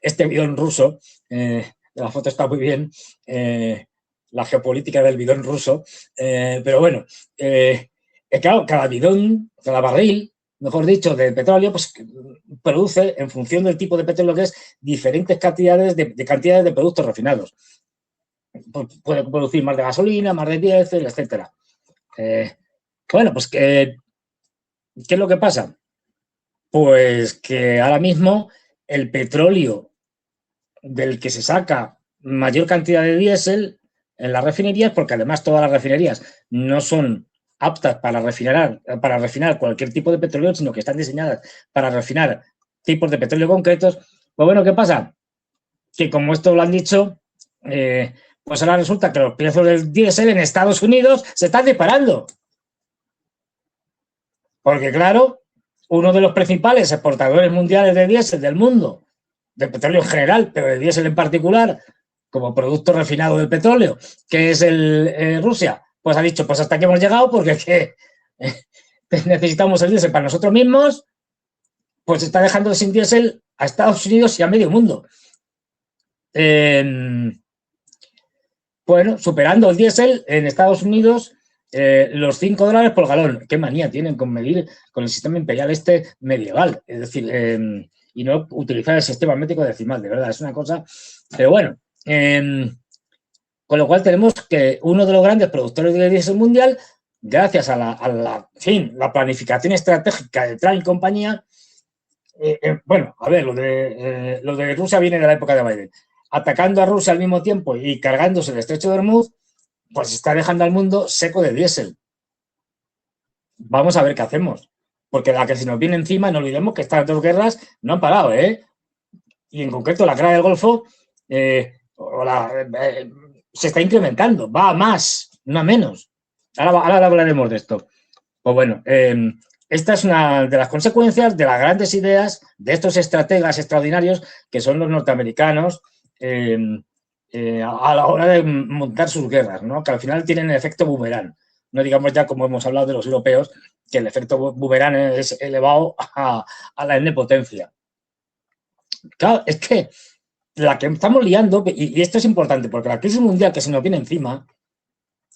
este bidón ruso, la foto está muy bien, la geopolítica del bidón ruso, pero bueno, claro, cada bidón, cada barril, mejor dicho, de petróleo, pues produce, en función del tipo de petróleo que es, diferentes cantidades de productos refinados. Puede producir más de gasolina, más de diésel, etcétera. Bueno, pues ¿qué es lo que pasa? Pues que ahora mismo el petróleo del que se saca mayor cantidad de diésel en las refinerías, porque además todas las refinerías no son aptas para refinar cualquier tipo de petróleo, sino que están diseñadas para refinar tipos de petróleo concretos. Pues bueno, ¿qué pasa? Que como esto lo han dicho, pues ahora resulta que los precios del diésel en Estados Unidos se están disparando. Porque claro, uno de los principales exportadores mundiales de diésel del mundo, de petróleo en general, pero de diésel en particular, como producto refinado del petróleo, que es Rusia, pues ha dicho, pues hasta aquí hemos llegado porque es que necesitamos el diésel para nosotros mismos, pues está dejando sin diésel a Estados Unidos y a medio mundo. Bueno, superando el diésel en Estados Unidos los $5 por galón. Qué manía tienen con medir con el sistema imperial medieval. Es decir, y no utilizar el sistema métrico decimal, de verdad, es una cosa. Pero bueno, con lo cual tenemos que uno de los grandes productores de diésel mundial, gracias a la planificación estratégica de Trump y compañía, bueno, a ver, lo de Rusia viene de la época de Biden. Atacando a Rusia al mismo tiempo y cargándose el estrecho de Hormuz, pues está dejando al mundo seco de diésel. Vamos a ver qué hacemos. Porque la que se nos viene encima, no olvidemos que estas dos guerras no han parado, Y en concreto la guerra del Golfo se está incrementando, va a más, no a menos. Ahora hablaremos de esto. Pues bueno, esta es una de las consecuencias de las grandes ideas de estos estrategas extraordinarios que son los norteamericanos a la hora de montar sus guerras, ¿no? Que al final tienen el efecto boomerang. No digamos ya, como hemos hablado de los europeos, que el efecto boomerang es elevado a la n potencia. Claro, es que la que estamos liando, y esto es importante, porque la crisis mundial que se nos viene encima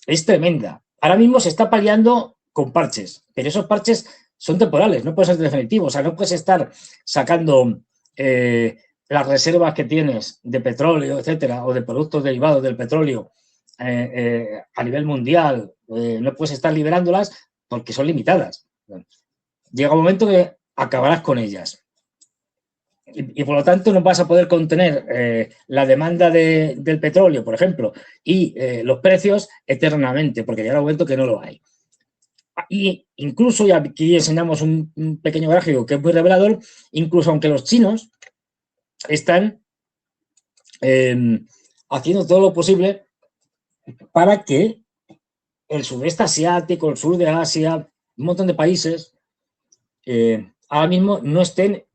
es tremenda. Ahora mismo se está paliando con parches, pero esos parches son temporales, no pueden ser definitivos. O sea, no puedes estar sacando las reservas que tienes de petróleo, etcétera, o de productos derivados del petróleo a nivel mundial. No puedes estar liberándolas porque son limitadas. Llega un momento que acabarás con ellas. Y por lo tanto no vas a poder contener la demanda del petróleo, por ejemplo, y los precios eternamente, porque llega un momento que no lo hay. Y incluso, y aquí enseñamos un pequeño gráfico que es muy revelador, incluso aunque los chinos están haciendo todo lo posible para que el sudeste asiático, el sur de Asia, un montón de países, ahora mismo no estén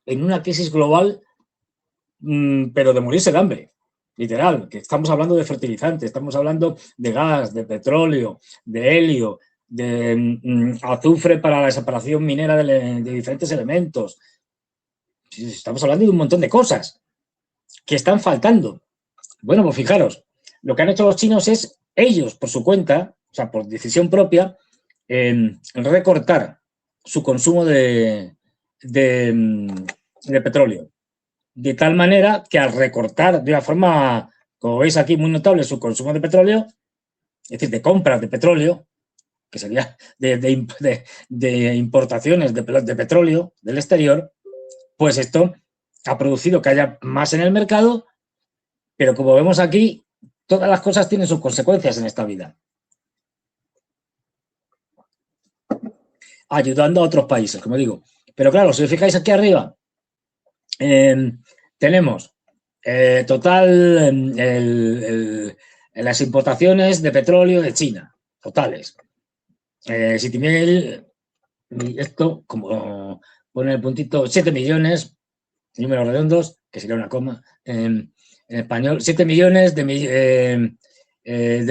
en una crisis global, pero de morirse de hambre, literal, que estamos hablando de fertilizantes, estamos hablando de gas, de petróleo, de helio, de azufre para la separación minera de diferentes elementos. Estamos hablando de un montón de cosas que están faltando. Bueno, pues fijaros, lo que han hecho los chinos es ellos, por su cuenta, o sea, por decisión propia, recortar su consumo de petróleo. De tal manera que al recortar de una forma, como veis aquí, muy notable su consumo de petróleo, es decir, de compras de petróleo, que sería de importaciones de petróleo del exterior, pues esto ha producido que haya más en el mercado, pero como vemos aquí, todas las cosas tienen sus consecuencias en esta vida. Ayudando a otros países, como digo. Pero claro, si os fijáis aquí arriba, Tenemos total las importaciones de petróleo de China, totales. 7.000, esto como pone el puntito, 7 millones, números redondos, que sería una coma, en español, 7 millones de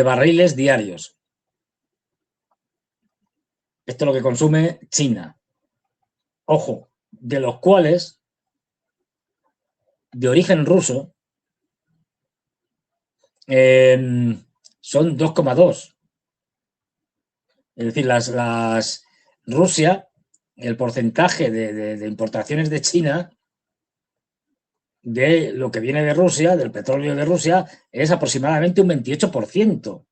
barriles diarios. Esto es lo que consume China. Ojo, de los cuales, de origen ruso, son 2,2. Es decir, Rusia, el porcentaje de importaciones de China de lo que viene de Rusia, del petróleo de Rusia, es aproximadamente un 28%.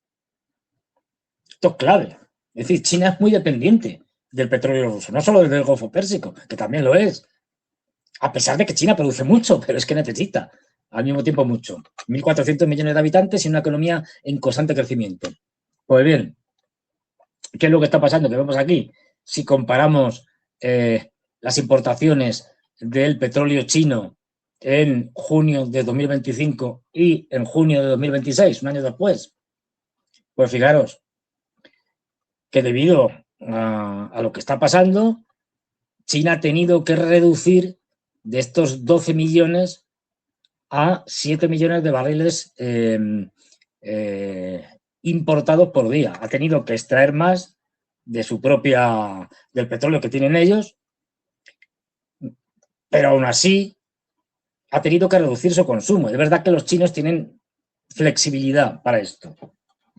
Esto es clave. Es decir, China es muy dependiente del petróleo ruso, no solo del Golfo Pérsico, que también lo es. A pesar de que China produce mucho, pero es que necesita al mismo tiempo mucho. 1.400 millones de habitantes y una economía en constante crecimiento. Pues bien, ¿qué es lo que está pasando? Que vemos aquí, si comparamos las importaciones del petróleo chino en junio de 2025 y en junio de 2026, un año después, pues fijaros que debido a lo que está pasando, China ha tenido que reducir de estos 12 millones a 7 millones de barriles importados por día. Ha tenido que extraer más de del petróleo que tienen ellos, pero aún así ha tenido que reducir su consumo. Es verdad que los chinos tienen flexibilidad para esto,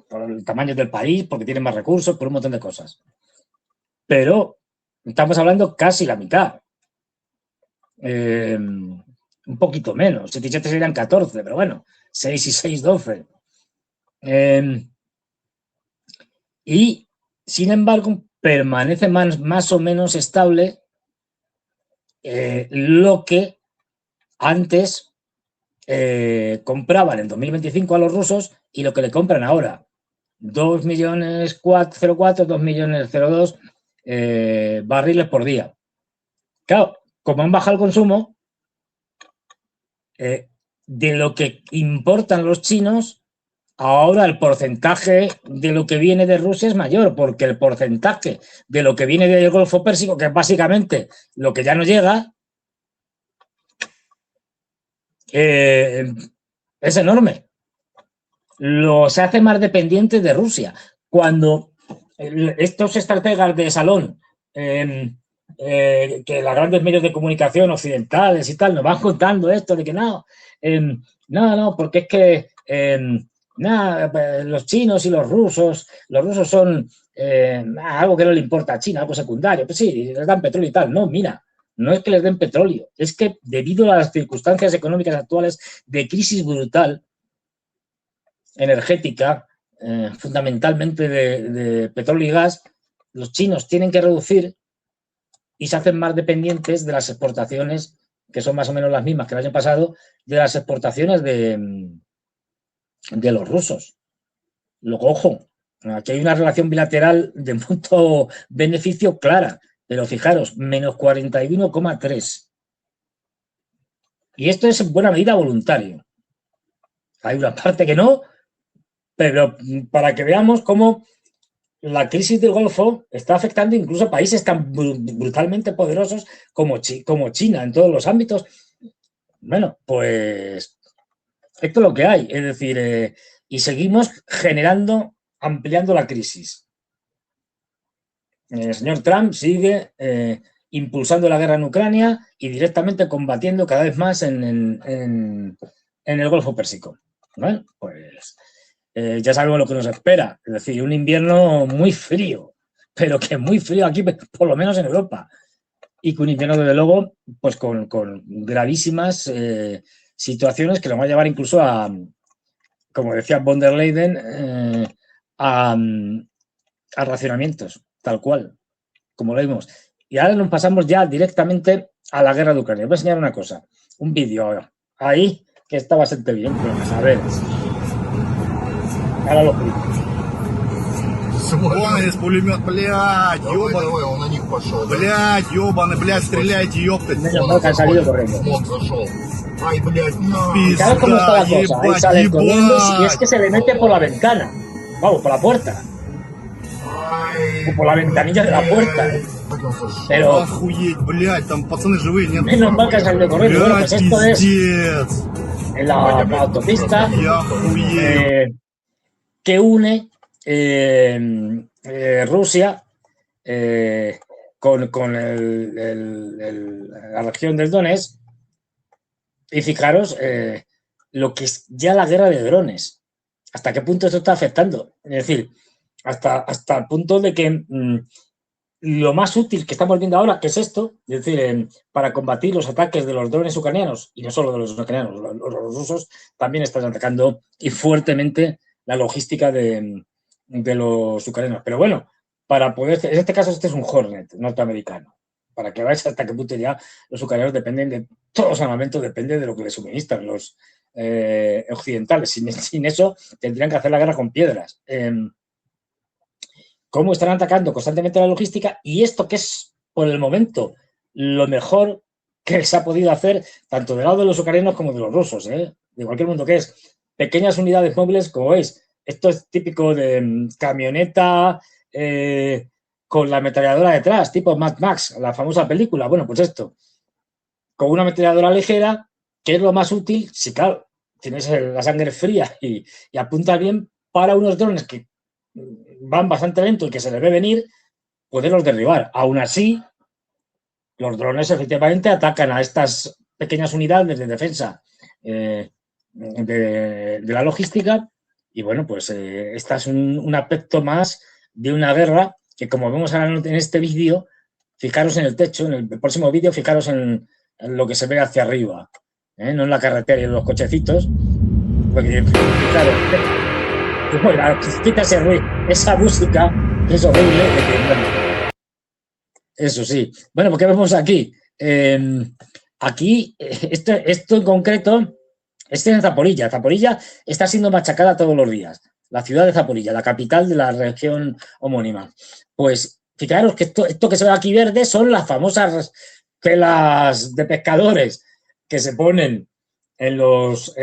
por el tamaño del país, porque tienen más recursos, por un montón de cosas. Pero estamos hablando casi la mitad. Un poquito menos, 7 y 7 serían 14, pero bueno, 6 y 6, 12. Y, sin embargo, permanece más o menos estable lo que antes compraban en 2025 a los rusos y lo que le compran ahora. 2.004.2 2.002 barriles por día. Claro, como han bajado el consumo, de lo que importan los chinos, ahora el porcentaje de lo que viene de Rusia es mayor, porque el porcentaje de lo que viene del Golfo Pérsico, que es básicamente lo que ya no llega, es enorme. Se hace más dependiente de Rusia. Cuando estos estrategas de salón, que los grandes medios de comunicación occidentales y tal, nos van contando esto de que no, porque es que los chinos y los rusos son algo que no le importa a China, algo secundario. Pues sí, les dan petróleo y tal. No, mira, no es que les den petróleo, es que debido a las circunstancias económicas actuales de crisis brutal energética, fundamentalmente de petróleo y gas, los chinos tienen que reducir y se hacen más dependientes de las exportaciones, que son más o menos las mismas que el año pasado, de las exportaciones de los rusos. Luego, ojo, aquí hay una relación bilateral de mutuo beneficio clara, pero fijaros, menos 41,3. Y esto es en buena medida voluntario. Hay una parte que no, pero para que veamos cómo la crisis del Golfo está afectando incluso a países tan brutalmente poderosos como China en todos los ámbitos. Bueno, pues esto es lo que hay. Es decir, y seguimos ampliando la crisis. El señor Trump sigue impulsando la guerra en Ucrania y directamente combatiendo cada vez más en el Golfo Pérsico. Bueno, pues ya sabemos lo que nos espera, es decir, un invierno muy frío, pero que muy frío aquí, por lo menos en Europa, y que un invierno, desde luego, pues con gravísimas situaciones que nos va a llevar incluso a, como decía von der Leyen, a racionamientos, tal cual, como lo vimos. Y ahora nos pasamos ya directamente a la guerra de Ucrania. Os voy a enseñar una cosa, un vídeo ahí que está bastante bien, pero a ver. Ahora lo explico. Вон из пулемет, блядь, ёбаный. Он на них Блядь, ёбаный, блядь, стреляйте, ёптать. Menos mal que han salido corriendo. Ай, блядь, на. Fijaros cómo está la cosa. Ahí ебать, salen corriendo y es ебать. que se le mete por la ventana. Vamos, por la puerta. Ай, O por la ventanilla de la puerta. Pero Охуеть, блядь, там пацаны живые, нет? menos mal que han salido corriendo. Bueno, Блядь, pues esto es пиздец. en la autopista Я охуею. que une Rusia con la región del Donetsk. Y fijaros lo que es ya la guerra de drones. ¿Hasta qué punto esto está afectando? Es decir, hasta el punto de que lo más útil que estamos viendo ahora, que es esto, es decir, para combatir los ataques de los drones ucranianos, y no solo de los ucranianos, los rusos también están atacando y fuertemente la logística de los ucranianos. Pero bueno, para poder, en este caso este es un Hornet norteamericano, para que veáis hasta qué punto ya los ucranianos dependen de todos los armamentos, depende de lo que les suministran los occidentales. Sin eso tendrían que hacer la guerra con piedras. Cómo están atacando constantemente la logística y esto que es por el momento lo mejor que se ha podido hacer tanto del lado de los ucranianos como de los rusos, de cualquier mundo, que es pequeñas unidades móviles, como veis. Esto es típico de camioneta con la ametralladora detrás, tipo Mad Max, la famosa película. Bueno, pues esto, con una ametralladora ligera, que es lo más útil, si claro, tienes la sangre fría y apuntas bien para unos drones que van bastante lento y que se les ve venir, poderlos derribar. Aún así, los drones efectivamente atacan a estas pequeñas unidades de defensa de la logística y bueno, pues esta es un aspecto más de una guerra que, como vemos ahora en este vídeo, fijaros en el techo, en el próximo vídeo, fijaros en lo que se ve hacia arriba, no en la carretera y en los cochecitos, porque fijaros, bueno, quita ese ruido, esa música que es horrible. Eso sí. Bueno, pues ¿qué vemos aquí? Aquí, esto en concreto, este es en Zaporilla. Zaporilla está siendo machacada todos los días. La ciudad de Zaporilla, la capital de la región homónima. Pues fijaros que esto que se ve aquí verde son las famosas telas de pescadores que se ponen en los,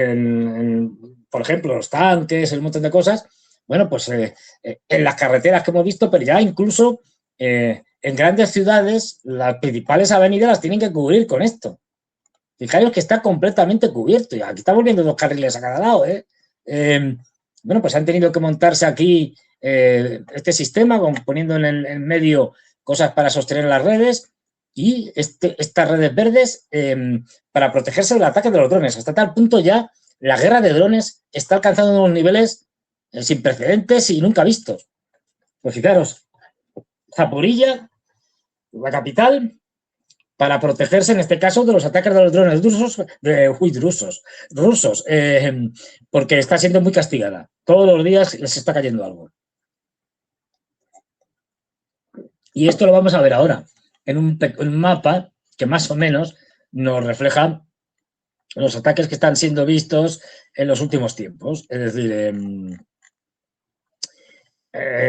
por ejemplo, los tanques, un montón de cosas. Bueno, pues en las carreteras que hemos visto, pero ya incluso en grandes ciudades, las principales avenidas las tienen que cubrir con esto. Fijaros que está completamente cubierto. Y aquí estamos viendo 2 carriles a cada lado. Bueno, pues han tenido que montarse aquí este sistema, poniendo en el medio cosas para sostener las redes y estas redes verdes para protegerse del ataque de los drones. Hasta tal punto ya la guerra de drones está alcanzando unos niveles sin precedentes y nunca vistos. Pues fijaros, Zaporilla, la capital, para protegerse en este caso de los ataques de los drones rusos, porque está siendo muy castigada. Todos los días les está cayendo algo. Y esto lo vamos a ver ahora en un mapa que más o menos nos refleja los ataques que están siendo vistos en los últimos tiempos. Es decir,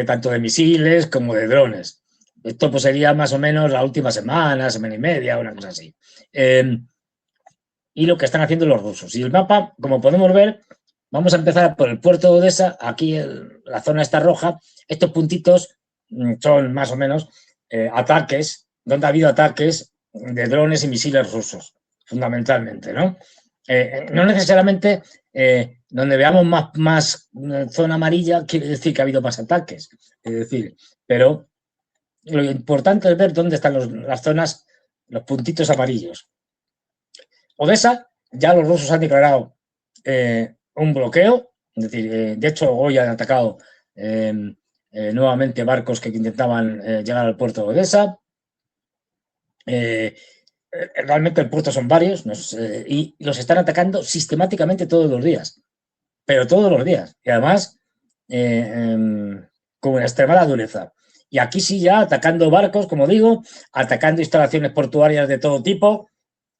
tanto de misiles como de drones. Esto pues sería más o menos la última semana y media, una cosa así. Y lo que están haciendo los rusos. Y el mapa, como podemos ver, vamos a empezar por el puerto de Odesa. Aquí la zona está roja. Estos puntitos son más o menos ataques, donde ha habido ataques de drones y misiles rusos, fundamentalmente, ¿no? No necesariamente donde veamos más zona amarilla quiere decir que ha habido más ataques, es decir, pero lo importante es ver dónde están las zonas, los puntitos amarillos. Odesa, ya los rusos han declarado un bloqueo, es decir, de hecho hoy han atacado nuevamente barcos que intentaban llegar al puerto de Odesa. Realmente el puerto son varios y los están atacando sistemáticamente todos los días, pero todos los días, y además con una extremada dureza. Y aquí sí ya atacando barcos, como digo, atacando instalaciones portuarias de todo tipo,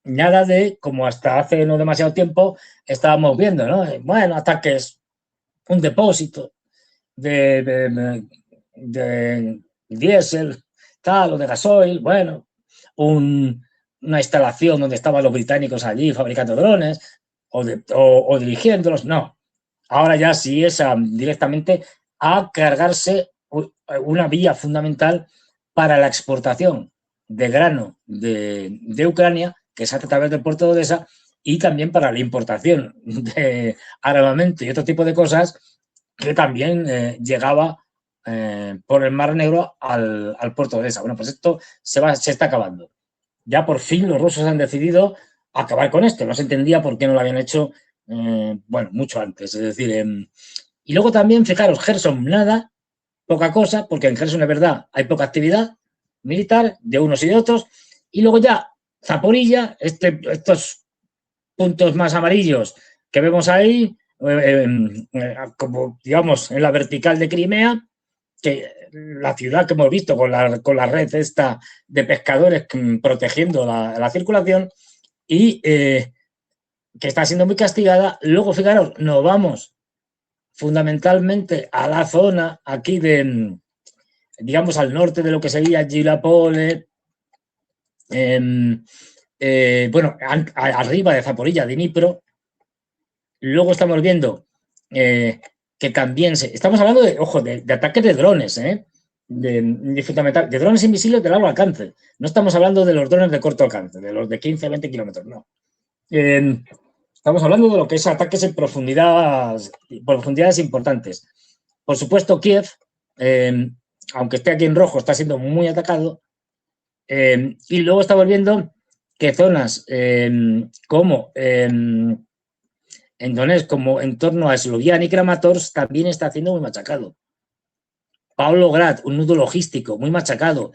nada de como hasta hace no demasiado tiempo estábamos viendo, ¿no? Bueno, ataques, un depósito de diésel, tal, o de gasoil, bueno, una instalación donde estaban los británicos allí fabricando drones o dirigiéndolos, no. Ahora ya sí es directamente a cargarse una vía fundamental para la exportación de grano de Ucrania, que se hace a través del puerto de Odesa, y también para la importación de armamento y otro tipo de cosas que también llegaba por el Mar Negro al puerto de Odesa. Bueno, pues esto se está acabando. Ya por fin los rusos han decidido acabar con esto. No se entendía por qué no lo habían hecho, bueno, mucho antes. Es decir, y luego también, fijaros, Gerson, nada, poca cosa, porque en Gerson es verdad, hay poca actividad militar de unos y de otros. Y luego ya, Zaporilla, estos puntos más amarillos que vemos ahí, como digamos en la vertical de Crimea, que la ciudad que hemos visto con la red esta de pescadores protegiendo la circulación y que está siendo muy castigada. Luego, fijaros, nos vamos fundamentalmente a la zona aquí de, digamos, al norte de lo que sería Gilapole, bueno, arriba de Zaporilla, de Dnipro. Luego estamos viendo que también estamos hablando de, ojo, de ataques de drones, de drones invisibles de largo alcance. No estamos hablando de los drones de corto alcance, de los de 15 a 20 kilómetros, no. Estamos hablando de lo que es ataques en profundidades importantes. Por supuesto, Kiev, aunque esté aquí en rojo, está siendo muy atacado. Y luego estamos viendo que zonas como en Donetsk, como en torno a Sloviansk y Kramatorsk, también está siendo muy machacado. Pavlograd, un nudo logístico muy machacado.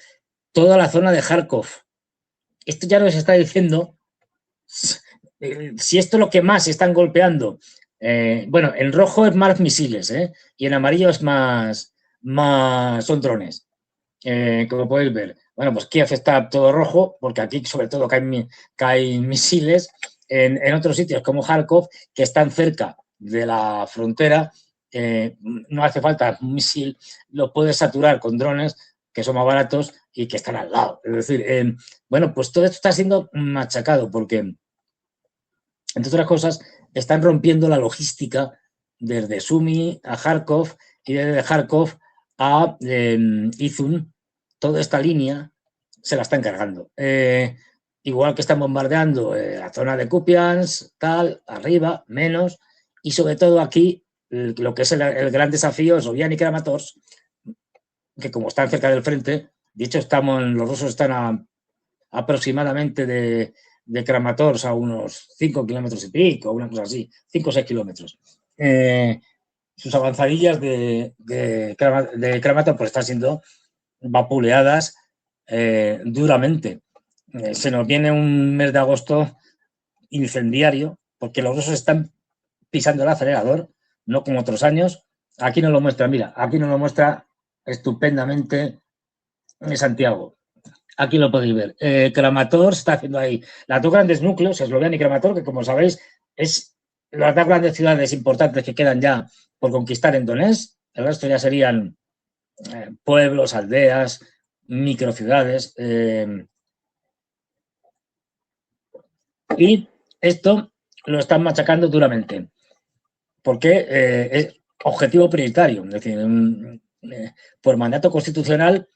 Toda la zona de Kharkov. Esto ya nos está diciendo si esto es lo que más están golpeando. Bueno, en rojo es más misiles, y en amarillo es más son drones, como podéis ver. Bueno, pues Kiev está todo rojo, porque aquí sobre todo caen misiles. En otros sitios como Kharkov, que están cerca de la frontera, no hace falta un misil, lo puedes saturar con drones que son más baratos y que están al lado. Es decir, bueno, pues todo esto está siendo machacado porque, entre otras cosas, están rompiendo la logística desde Sumy a Kharkov y desde Kharkov a Izum. Toda esta línea se la están cargando. Igual que están bombardeando la zona de Kupiansk, tal, arriba, menos, y sobre todo aquí, lo que es el gran desafío es Sloviansk y Kramatorsk, que como están cerca del frente, de hecho los rusos están aproximadamente de Kramatorsk a unos 5 kilómetros y pico, una cosa así, 5 o 6 kilómetros. Sus avanzadillas de Kramatorsk pues están siendo vapuleadas duramente. Se nos viene un mes de agosto incendiario, porque los rusos están pisando el acelerador, no como otros años. Aquí nos lo muestra, mira, aquí nos lo muestra estupendamente Santiago. Aquí lo podéis ver. Kramatorsk está haciendo ahí las dos grandes núcleos, Sloviansk y Kramatorsk, que como sabéis es las dos grandes ciudades importantes que quedan ya por conquistar en Donetsk. El resto ya serían pueblos, aldeas, microciudades. Y esto lo están machacando duramente, porque es objetivo prioritario. Es decir, por mandato constitucional,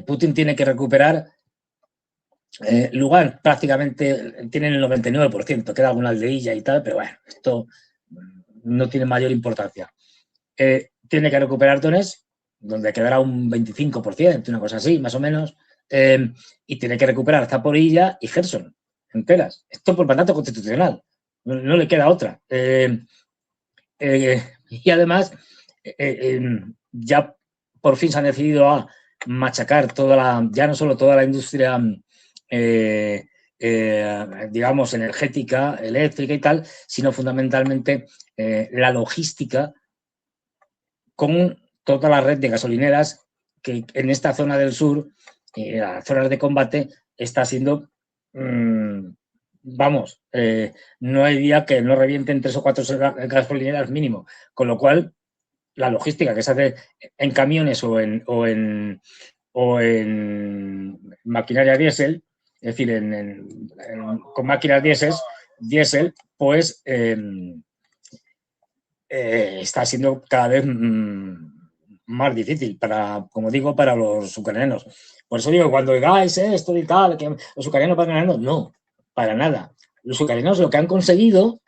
Putin tiene que recuperar Lugansk, prácticamente tienen el 99%, queda alguna aldeilla y tal, pero bueno, esto no tiene mayor importancia. Tiene que recuperar Donetsk, donde quedará un 25%, una cosa así, más o menos, y tiene que recuperar Zaporilla y Gerson enteras. Esto por mandato constitucional, no le queda otra. Y además, ya por fin se han decidido a machacar ya no solo toda la industria, digamos, energética, eléctrica y tal, sino fundamentalmente la logística con toda la red de gasolineras que en esta zona del sur, las zonas de combate, está siendo, vamos, no hay día que no revienten 3 o 4 gasolineras mínimo, con lo cual la logística que se hace en camiones o en o en maquinaria diésel, es decir, con máquinas diésel, pues está siendo cada vez más difícil como digo, para los ucranianos. Por eso digo, cuando digáis esto y tal, que los ucranianos van ganando, no, para nada. Los ucranianos lo que han conseguido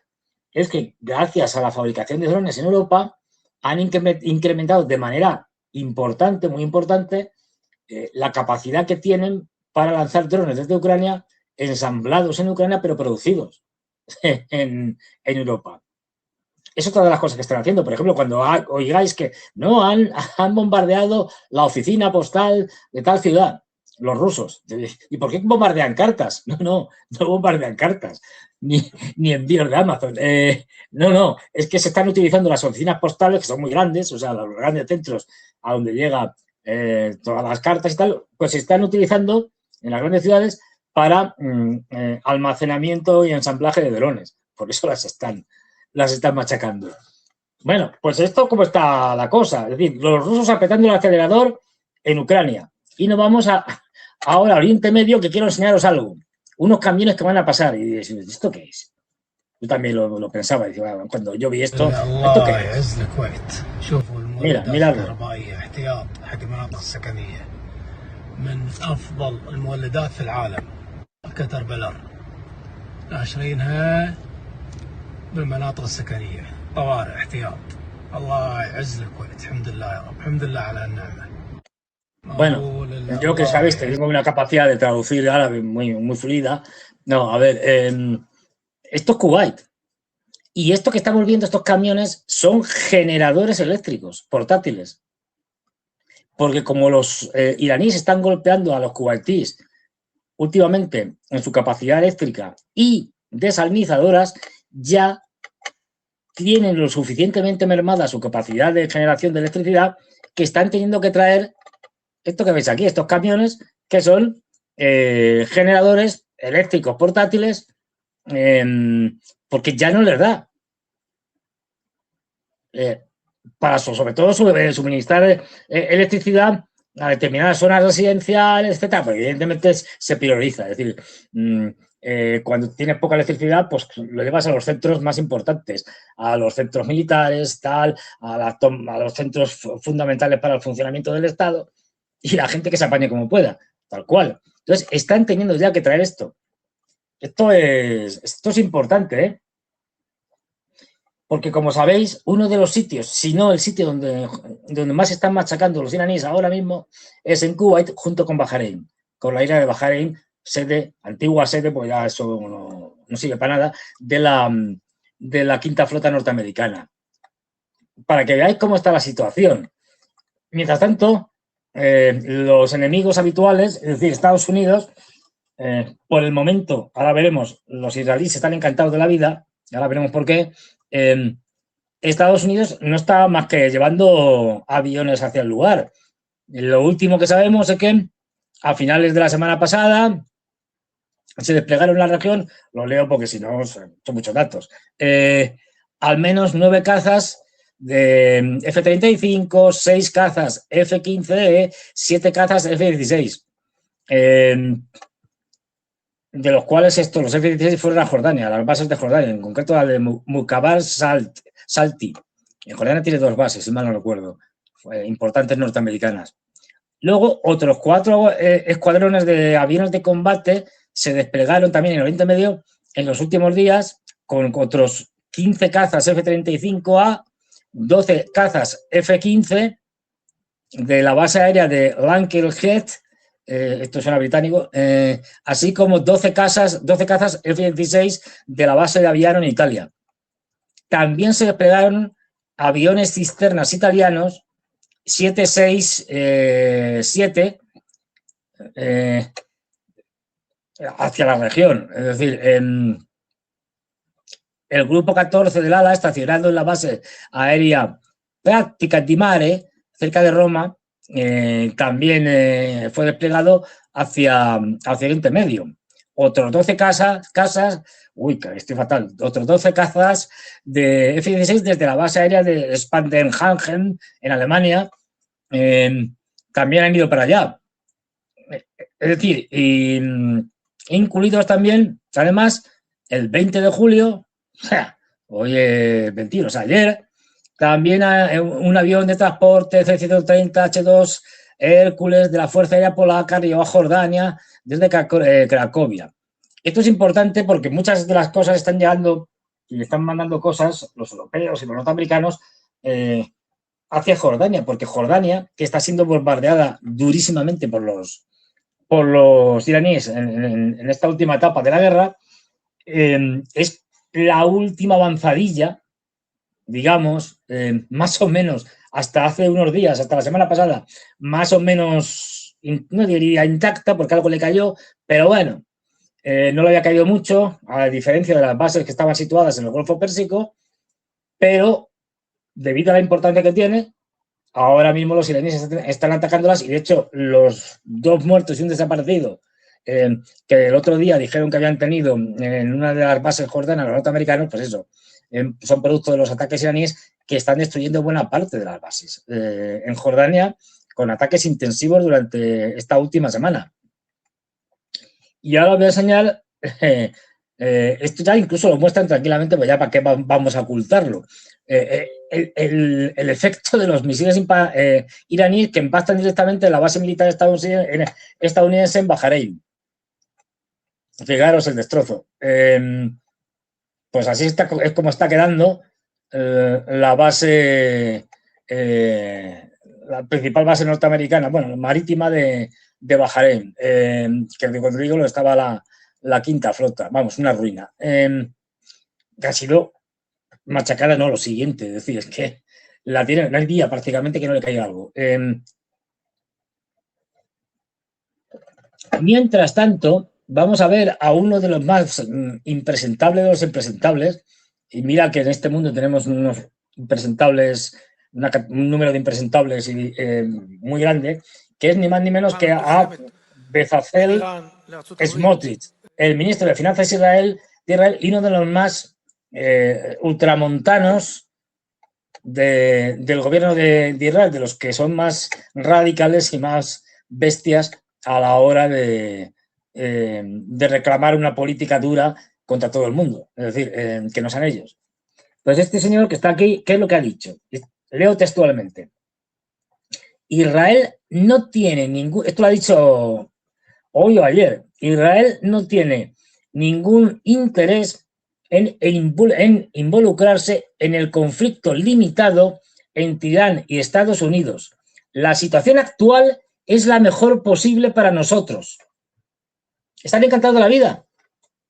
es que gracias a la fabricación de drones en Europa han incrementado de manera importante, muy importante, la capacidad que tienen para lanzar drones desde Ucrania, ensamblados en Ucrania, pero producidos en Europa. Es otra de las cosas que están haciendo. Por ejemplo, cuando oigáis que no han bombardeado la oficina postal de tal ciudad, los rusos. ¿Y por qué bombardean cartas? No bombardean cartas, ni envíos de Amazon. No, es que se están utilizando las oficinas postales, que son muy grandes, o sea, los grandes centros a donde llegan todas las cartas y tal, pues se están utilizando en las grandes ciudades para almacenamiento y ensamblaje de drones. Por eso las están machacando. Bueno, pues esto cómo está la cosa. Es decir, los rusos apretando el acelerador en Ucrania. Y nos vamos ahora a Oriente Medio, que quiero enseñaros algo. Unos camiones que van a pasar. Y dices, ¿esto qué es? Yo también lo pensaba. Cuando yo vi esto, ¿esto qué es? Mira, miradlo. من أفضل المولدات في العالم كتربلر ناشرينها بالمناطق السكنية طوارئ احتياط الله يعز الكويت الحمد لله يا رب الحمد لله على النعمة. Bueno, yo que sabéis, tengo una capacidad de traducir árabe muy fluida. No, a ver, esto es Kuwait. Y esto que estamos viendo, estos camiones, son generadores eléctricos portátiles. Porque como los iraníes están golpeando a los kuwaitíes últimamente en su capacidad eléctrica y desalinizadoras, ya tienen lo suficientemente mermada su capacidad de generación de electricidad que están teniendo que traer esto que veis aquí, estos camiones que son generadores eléctricos portátiles porque ya no les da. Para sobre todo suministrar electricidad a determinadas zonas residenciales, etcétera, porque evidentemente se prioriza. Es decir, cuando tienes poca electricidad, pues lo llevas a los centros más importantes, a los centros militares, tal, a los centros fundamentales para el funcionamiento del Estado y la gente que se apañe como pueda, tal cual. Entonces, están teniendo ya que traer esto. Esto es importante, ¿eh? Porque, como sabéis, uno de los sitios, si no el sitio donde más se están machacando los iraníes ahora mismo, es en Kuwait, junto con Bahrein, con la isla de Bahrein, antigua sede, pues ya eso no sirve para nada, de la quinta flota norteamericana. Para que veáis cómo está la situación. Mientras tanto, los enemigos habituales, es decir, Estados Unidos, por el momento, ahora veremos, los israelíes están encantados de la vida, ahora veremos por qué. Estados Unidos no está más que llevando aviones hacia el lugar. Lo último que sabemos es que a finales de la semana pasada se desplegaron en la región, lo leo porque si no son muchos datos, al menos 9 cazas de F-35, 6 cazas F-15E, 7 cazas F-16. De los cuales los F-16 fueron a Jordania, a las bases de Jordania, en concreto la de Mukabar Salti. En Jordania tiene 2 bases, si mal no recuerdo, importantes norteamericanas. Luego, otros 4 escuadrones de aviones de combate se desplegaron también en Oriente Medio en los últimos días, con otros 15 cazas F-35A, 12 cazas F-15 de la base aérea de Lankelhead, esto suena británico, así como 12 cazas F-16 de la base de Aviano en Italia. También se desplegaron aviones cisternas italianos 767 hacia la región. Es decir, el grupo 14 del ALA, estacionado en la base aérea Pratica di Mare, cerca de Roma, también fue desplegado hacia Oriente Medio. Otros 12 casas, estoy fatal, otros 12 cazas de F-16 desde la base aérea de Spandenhagen, en Alemania, también han ido para allá. Es decir, incluidos también, además, el 20 de julio, hoy es 21, o sea, ayer, también un avión de transporte C-130H2 Hércules de la Fuerza Aérea Polaca llegó a Jordania desde Cracovia. Esto es importante porque muchas de las cosas están llegando y están mandando cosas, los europeos y los norteamericanos, hacia Jordania, porque Jordania, que está siendo bombardeada durísimamente por los iraníes en esta última etapa de la guerra, es la última avanzadilla, digamos, más o menos hasta hace unos días, hasta la semana pasada, más o menos, no diría intacta porque algo le cayó, pero bueno, no le había caído mucho, a diferencia de las bases que estaban situadas en el Golfo Pérsico, pero debido a la importancia que tiene, ahora mismo los iraníes están atacándolas y de hecho los 2 muertos y un desaparecido que el otro día dijeron que habían tenido en una de las bases jordanas los norteamericanos, pues eso, son producto de los ataques iraníes que están destruyendo buena parte de las bases en Jordania con ataques intensivos durante esta última semana. Y ahora os voy a enseñar, esto ya incluso lo muestran tranquilamente, pues ya para qué vamos a ocultarlo. El efecto de los misiles iraníes que impactan directamente en la base militar estadounidense en Bahrein. Fijaros el destrozo. Pues así es como está quedando la base, la principal base norteamericana, bueno, marítima de Bahrein, que cuando digo lo estaba la quinta flota, vamos, una ruina. Que ha sido machacada, no, lo siguiente, es decir, es que la tiene, no hay día prácticamente que no le caiga algo. Mientras tanto, vamos a ver a uno de los más impresentables de los impresentables, y mira que en este mundo tenemos unos impresentables, un número de impresentables muy grande, que es ni más ni menos que a Bezalel Smotrich, el ministro de Finanzas de Israel y uno de los más ultramontanos del gobierno de Israel, de los que son más radicales y más bestias a la hora de reclamar una política dura contra todo el mundo, es decir, que no sean ellos. Pues este señor que está aquí, ¿qué es lo que ha dicho? Leo textualmente. Israel no tiene ningún, esto lo ha dicho hoy o ayer, Israel no tiene ningún interés en involucrarse en el conflicto limitado entre Irán y Estados Unidos. La situación actual es la mejor posible para nosotros. Están encantados de la vida.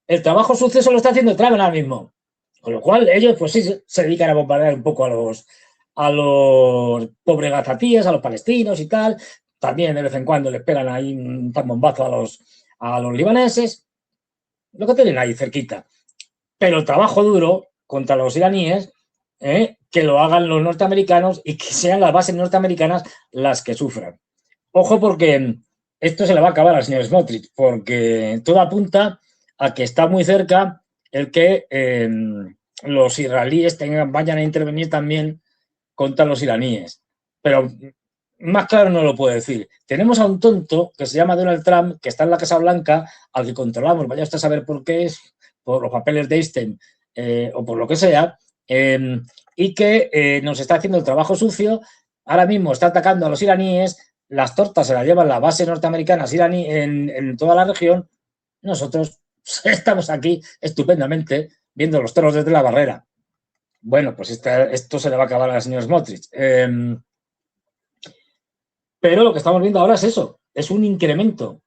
El trabajo sucio se lo está haciendo Trump ahora mismo. Con lo cual ellos pues sí se dedican a bombardear un poco a los pobres gazatíes, a los palestinos y tal. También de vez en cuando les pegan ahí un bombazo a los libaneses. Lo que tienen ahí cerquita. Pero el trabajo duro contra los iraníes, que lo hagan los norteamericanos y que sean las bases norteamericanas las que sufran. Ojo porque esto se le va a acabar al señor Smotrich, porque todo apunta a que está muy cerca el que los israelíes vayan a intervenir también contra los iraníes. Pero más claro no lo puedo decir. Tenemos a un tonto que se llama Donald Trump, que está en la Casa Blanca, al que controlamos, vaya usted a saber por qué es, por los papeles de Einstein o por lo que sea, y que nos está haciendo el trabajo sucio. Ahora mismo está atacando a los iraníes, las tortas se las llevan las bases norteamericanas iraní en toda la región. Nosotros estamos aquí estupendamente viendo los toros desde la barrera. Bueno, pues esto se le va a acabar al señor Smotrich. Pero lo que estamos viendo ahora es eso, es un incremento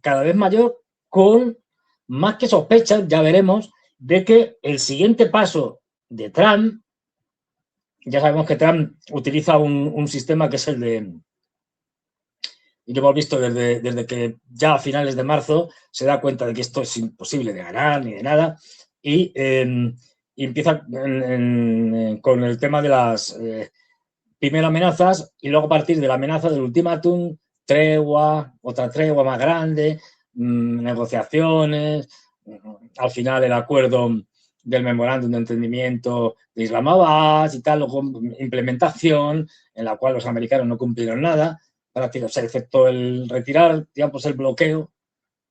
cada vez mayor con más que sospechas, ya veremos, de que el siguiente paso de Trump, ya sabemos que Trump utiliza un sistema que es el de, y lo hemos visto desde que ya a finales de marzo se da cuenta de que esto es imposible de ganar ni de nada, y empieza con el tema de las primero amenazas y luego a partir de la amenaza del ultimátum, tregua, otra tregua más grande, negociaciones, al final el acuerdo del memorándum de entendimiento de Islamabad y tal, luego implementación en la cual los americanos no cumplieron nada. prácticamente, o sea, excepto el retirar, digamos, el bloqueo,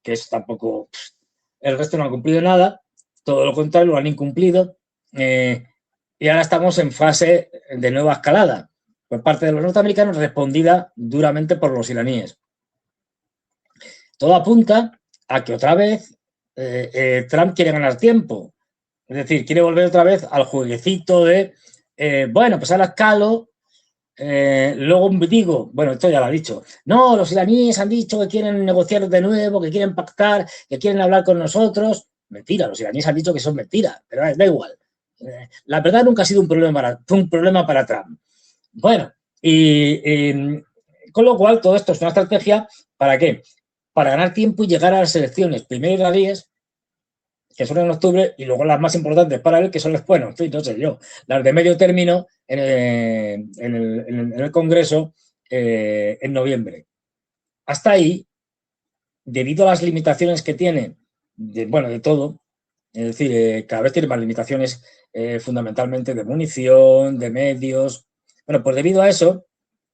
que es tampoco, el resto no ha cumplido nada, todo lo contrario, lo han incumplido, y ahora estamos en fase de nueva escalada por parte de los norteamericanos, respondida duramente por los iraníes. Todo apunta a que otra vez Trump quiere ganar tiempo, es decir, quiere volver otra vez al jueguecito de, bueno, pues ahora escalo, luego digo, bueno, esto ya lo ha dicho, no, los iraníes han dicho que quieren negociar de nuevo, que quieren pactar, que quieren hablar con nosotros. Mentira, los iraníes han dicho que son mentiras, pero da igual. La verdad nunca ha sido un problema para Trump. Bueno, con lo cual todo esto es una estrategia, ¿para qué? Para ganar tiempo y llegar a las elecciones, primero iraníes, que son en octubre, y luego las más importantes para él, que son las, bueno, en fin, no sé yo, las de medio término en el Congreso en noviembre. Hasta ahí, debido a las limitaciones que tiene, de todo, es decir, cada vez tiene más limitaciones fundamentalmente de munición, de medios. Bueno, pues debido a eso,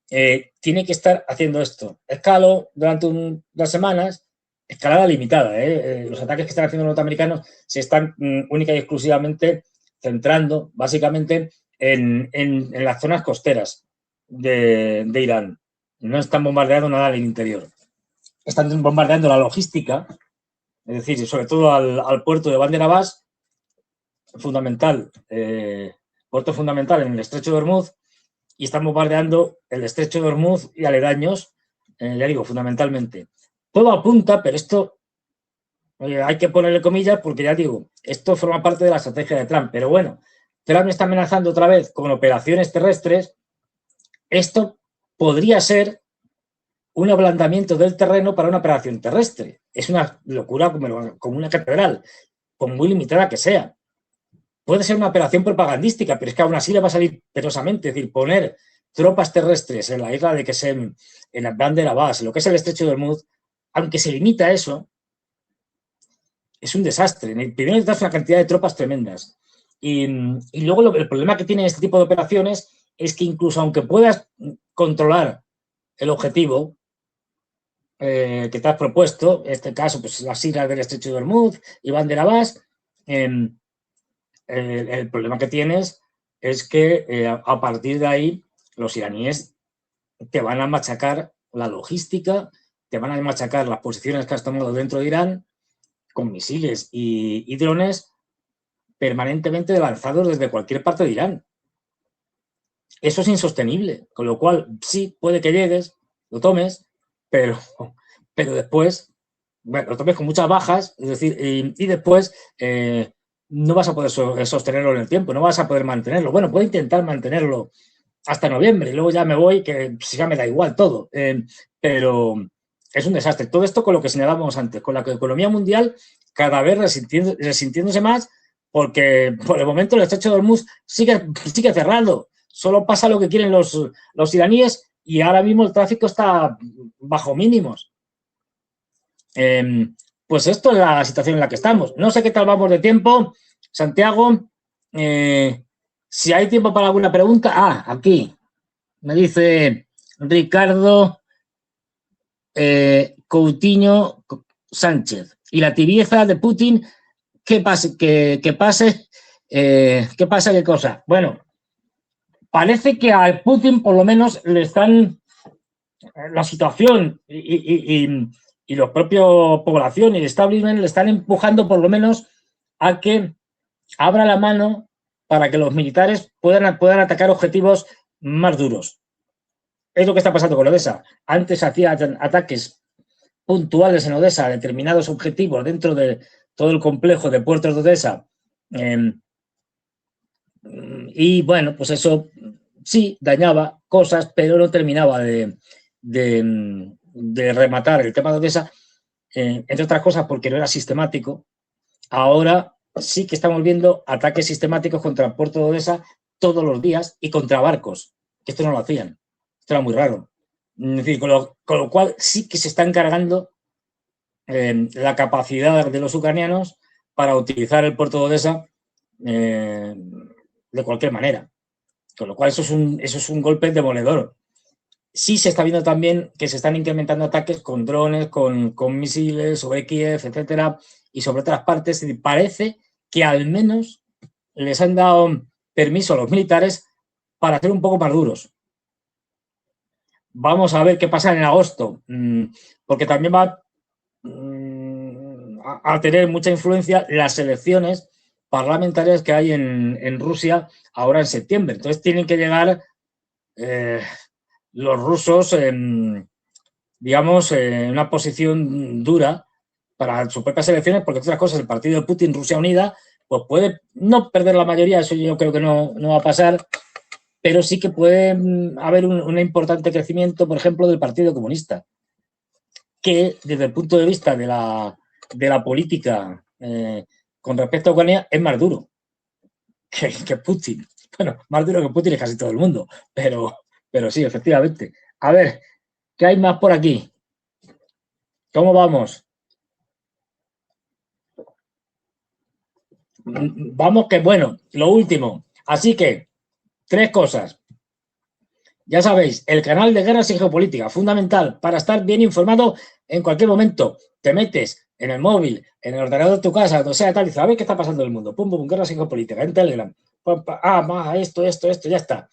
tiene que estar haciendo esto. Escalo durante unas semanas, escalada limitada. Los ataques que están haciendo los norteamericanos se están única y exclusivamente centrando, básicamente, en las zonas costeras de Irán. No están bombardeando nada en el interior. Están bombardeando la logística, es decir, sobre todo al puerto de Bandar Abbas, puerto fundamental en el estrecho de Hormuz, y están bombardeando el estrecho de Hormuz y aledaños, ya digo, fundamentalmente. Todo apunta, pero esto hay que ponerle comillas porque ya digo, esto forma parte de la estrategia de Trump. Pero bueno, Trump está amenazando otra vez con operaciones terrestres. Esto podría ser un ablandamiento del terreno para una operación terrestre. Es una locura como una catedral, por muy limitada que sea. Puede ser una operación propagandística, pero es que aún así le va a salir penosamente. Es decir, poner tropas terrestres en la isla de Qesem, en Bandar Abbas, en lo que es el estrecho de Hormuz, aunque se limita a eso, es un desastre. Primero necesitas una cantidad de tropas tremendas. Y luego el problema que tiene este tipo de operaciones es que incluso aunque puedas controlar el objetivo que te has propuesto, en este caso, pues las islas del estrecho de Hormuz y Bandar Abbas, el problema que tienes es que a partir de ahí los iraníes te van a machacar la logística, te van a machacar las posiciones que has tomado dentro de Irán con misiles y drones permanentemente lanzados desde cualquier parte de Irán. Eso es insostenible, con lo cual sí, puede que llegues, lo tomes, pero después, bueno, lo tomes con muchas bajas, es decir, y después no vas a poder sostenerlo en el tiempo, no vas a poder mantenerlo. Bueno, puedo intentar mantenerlo hasta noviembre y luego ya me voy, que ya me da igual todo, pero es un desastre. Todo esto con lo que señalábamos antes, con la economía mundial cada vez resintiéndose más, porque por el momento el estrecho de Hormuz sigue cerrado. Solo pasa lo que quieren los iraníes y ahora mismo el tráfico está bajo mínimos. Pues esto es la situación en la que estamos. No sé qué tal vamos de tiempo. Santiago, si hay tiempo para alguna pregunta. Aquí me dice Ricardo Coutinho Sánchez. Y la tibieza de Putin, ¿qué pasa? ¿Qué pasa? ¿Qué cosa? Bueno, parece que a Putin por lo menos le están la situación y los propios población y el establishment le están empujando por lo menos a que abra la mano para que los militares puedan atacar objetivos más duros. Es lo que está pasando con Odessa. Antes hacía ataques puntuales en Odessa a determinados objetivos dentro de todo el complejo de puertos de Odessa. Y bueno, pues eso sí dañaba cosas, pero no terminaba de rematar el tema de Odessa, entre otras cosas porque no era sistemático. Ahora sí que estamos viendo ataques sistemáticos contra el puerto de Odessa todos los días y contra barcos, que esto no lo hacían. Esto era muy raro. Es decir, con lo cual sí que se está encargando la capacidad de los ucranianos para utilizar el puerto de Odessa de cualquier manera. Con lo cual eso es un golpe demoledor. sí se está viendo también que se están incrementando ataques con drones, con misiles sobre Kiev, etcétera, y sobre otras partes. Y parece que al menos les han dado permiso a los militares para ser un poco más duros. Vamos a ver qué pasa en agosto, porque también va a tener mucha influencia las elecciones parlamentarias que hay en Rusia ahora en septiembre. Entonces tienen que llegar los rusos, digamos, en una posición dura para sus propias elecciones, porque otras cosas, el partido de Putin, Rusia Unida, pues puede no perder la mayoría, eso yo creo que no va a pasar, pero sí que puede haber un importante crecimiento, por ejemplo, del Partido Comunista, que desde el punto de vista de la política con respecto a Ucrania es más duro que Putin. Bueno, más duro que Putin es casi todo el mundo, pero sí, efectivamente. A ver, ¿qué hay más por aquí? ¿Cómo vamos? Vamos que, bueno, lo último. Así que, 3 cosas. Ya sabéis, el canal de Guerras y Geopolítica, fundamental para estar bien informado en cualquier momento. Te metes en el móvil, en el ordenador de tu casa, donde sea, tal, y sabes qué está pasando en el mundo. Pum, pum, Guerras y Geopolítica, en Telegram. Esto, ya está.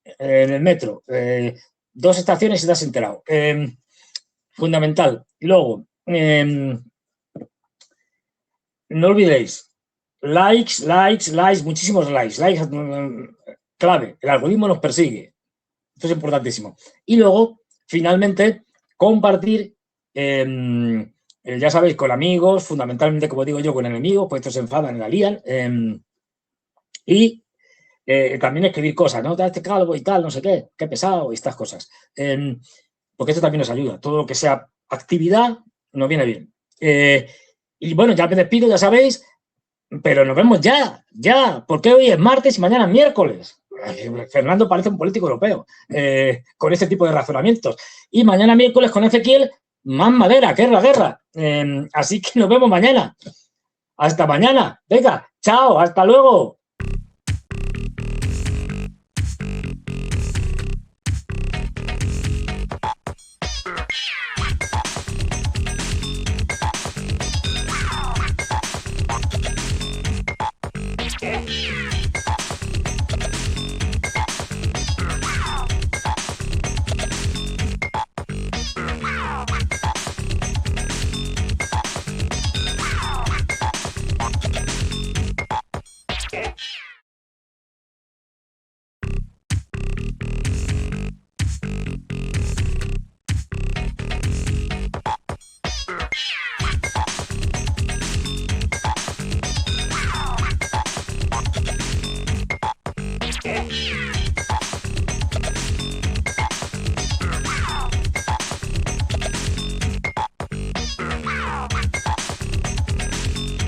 En el metro. 2 estaciones y te has enterado. Fundamental. Y luego, no olvidéis, likes, muchísimos likes. Clave, el algoritmo nos persigue. Esto es importantísimo. Y luego, finalmente, compartir, ya sabéis, con amigos, fundamentalmente, como digo yo, con enemigos, pues estos se enfadan y la lían. Y también escribir cosas, ¿no? Este calvo y tal, no sé qué pesado y estas cosas. Porque esto también nos ayuda. Todo lo que sea actividad nos viene bien. Y bueno, ya me despido, ya sabéis, pero nos vemos ya, porque hoy es martes y mañana es miércoles. Fernando parece un político europeo con este tipo de razonamientos. Y mañana miércoles con Ezequiel, más madera, que es la guerra. Así que nos vemos mañana. Hasta mañana. Venga, chao, hasta luego.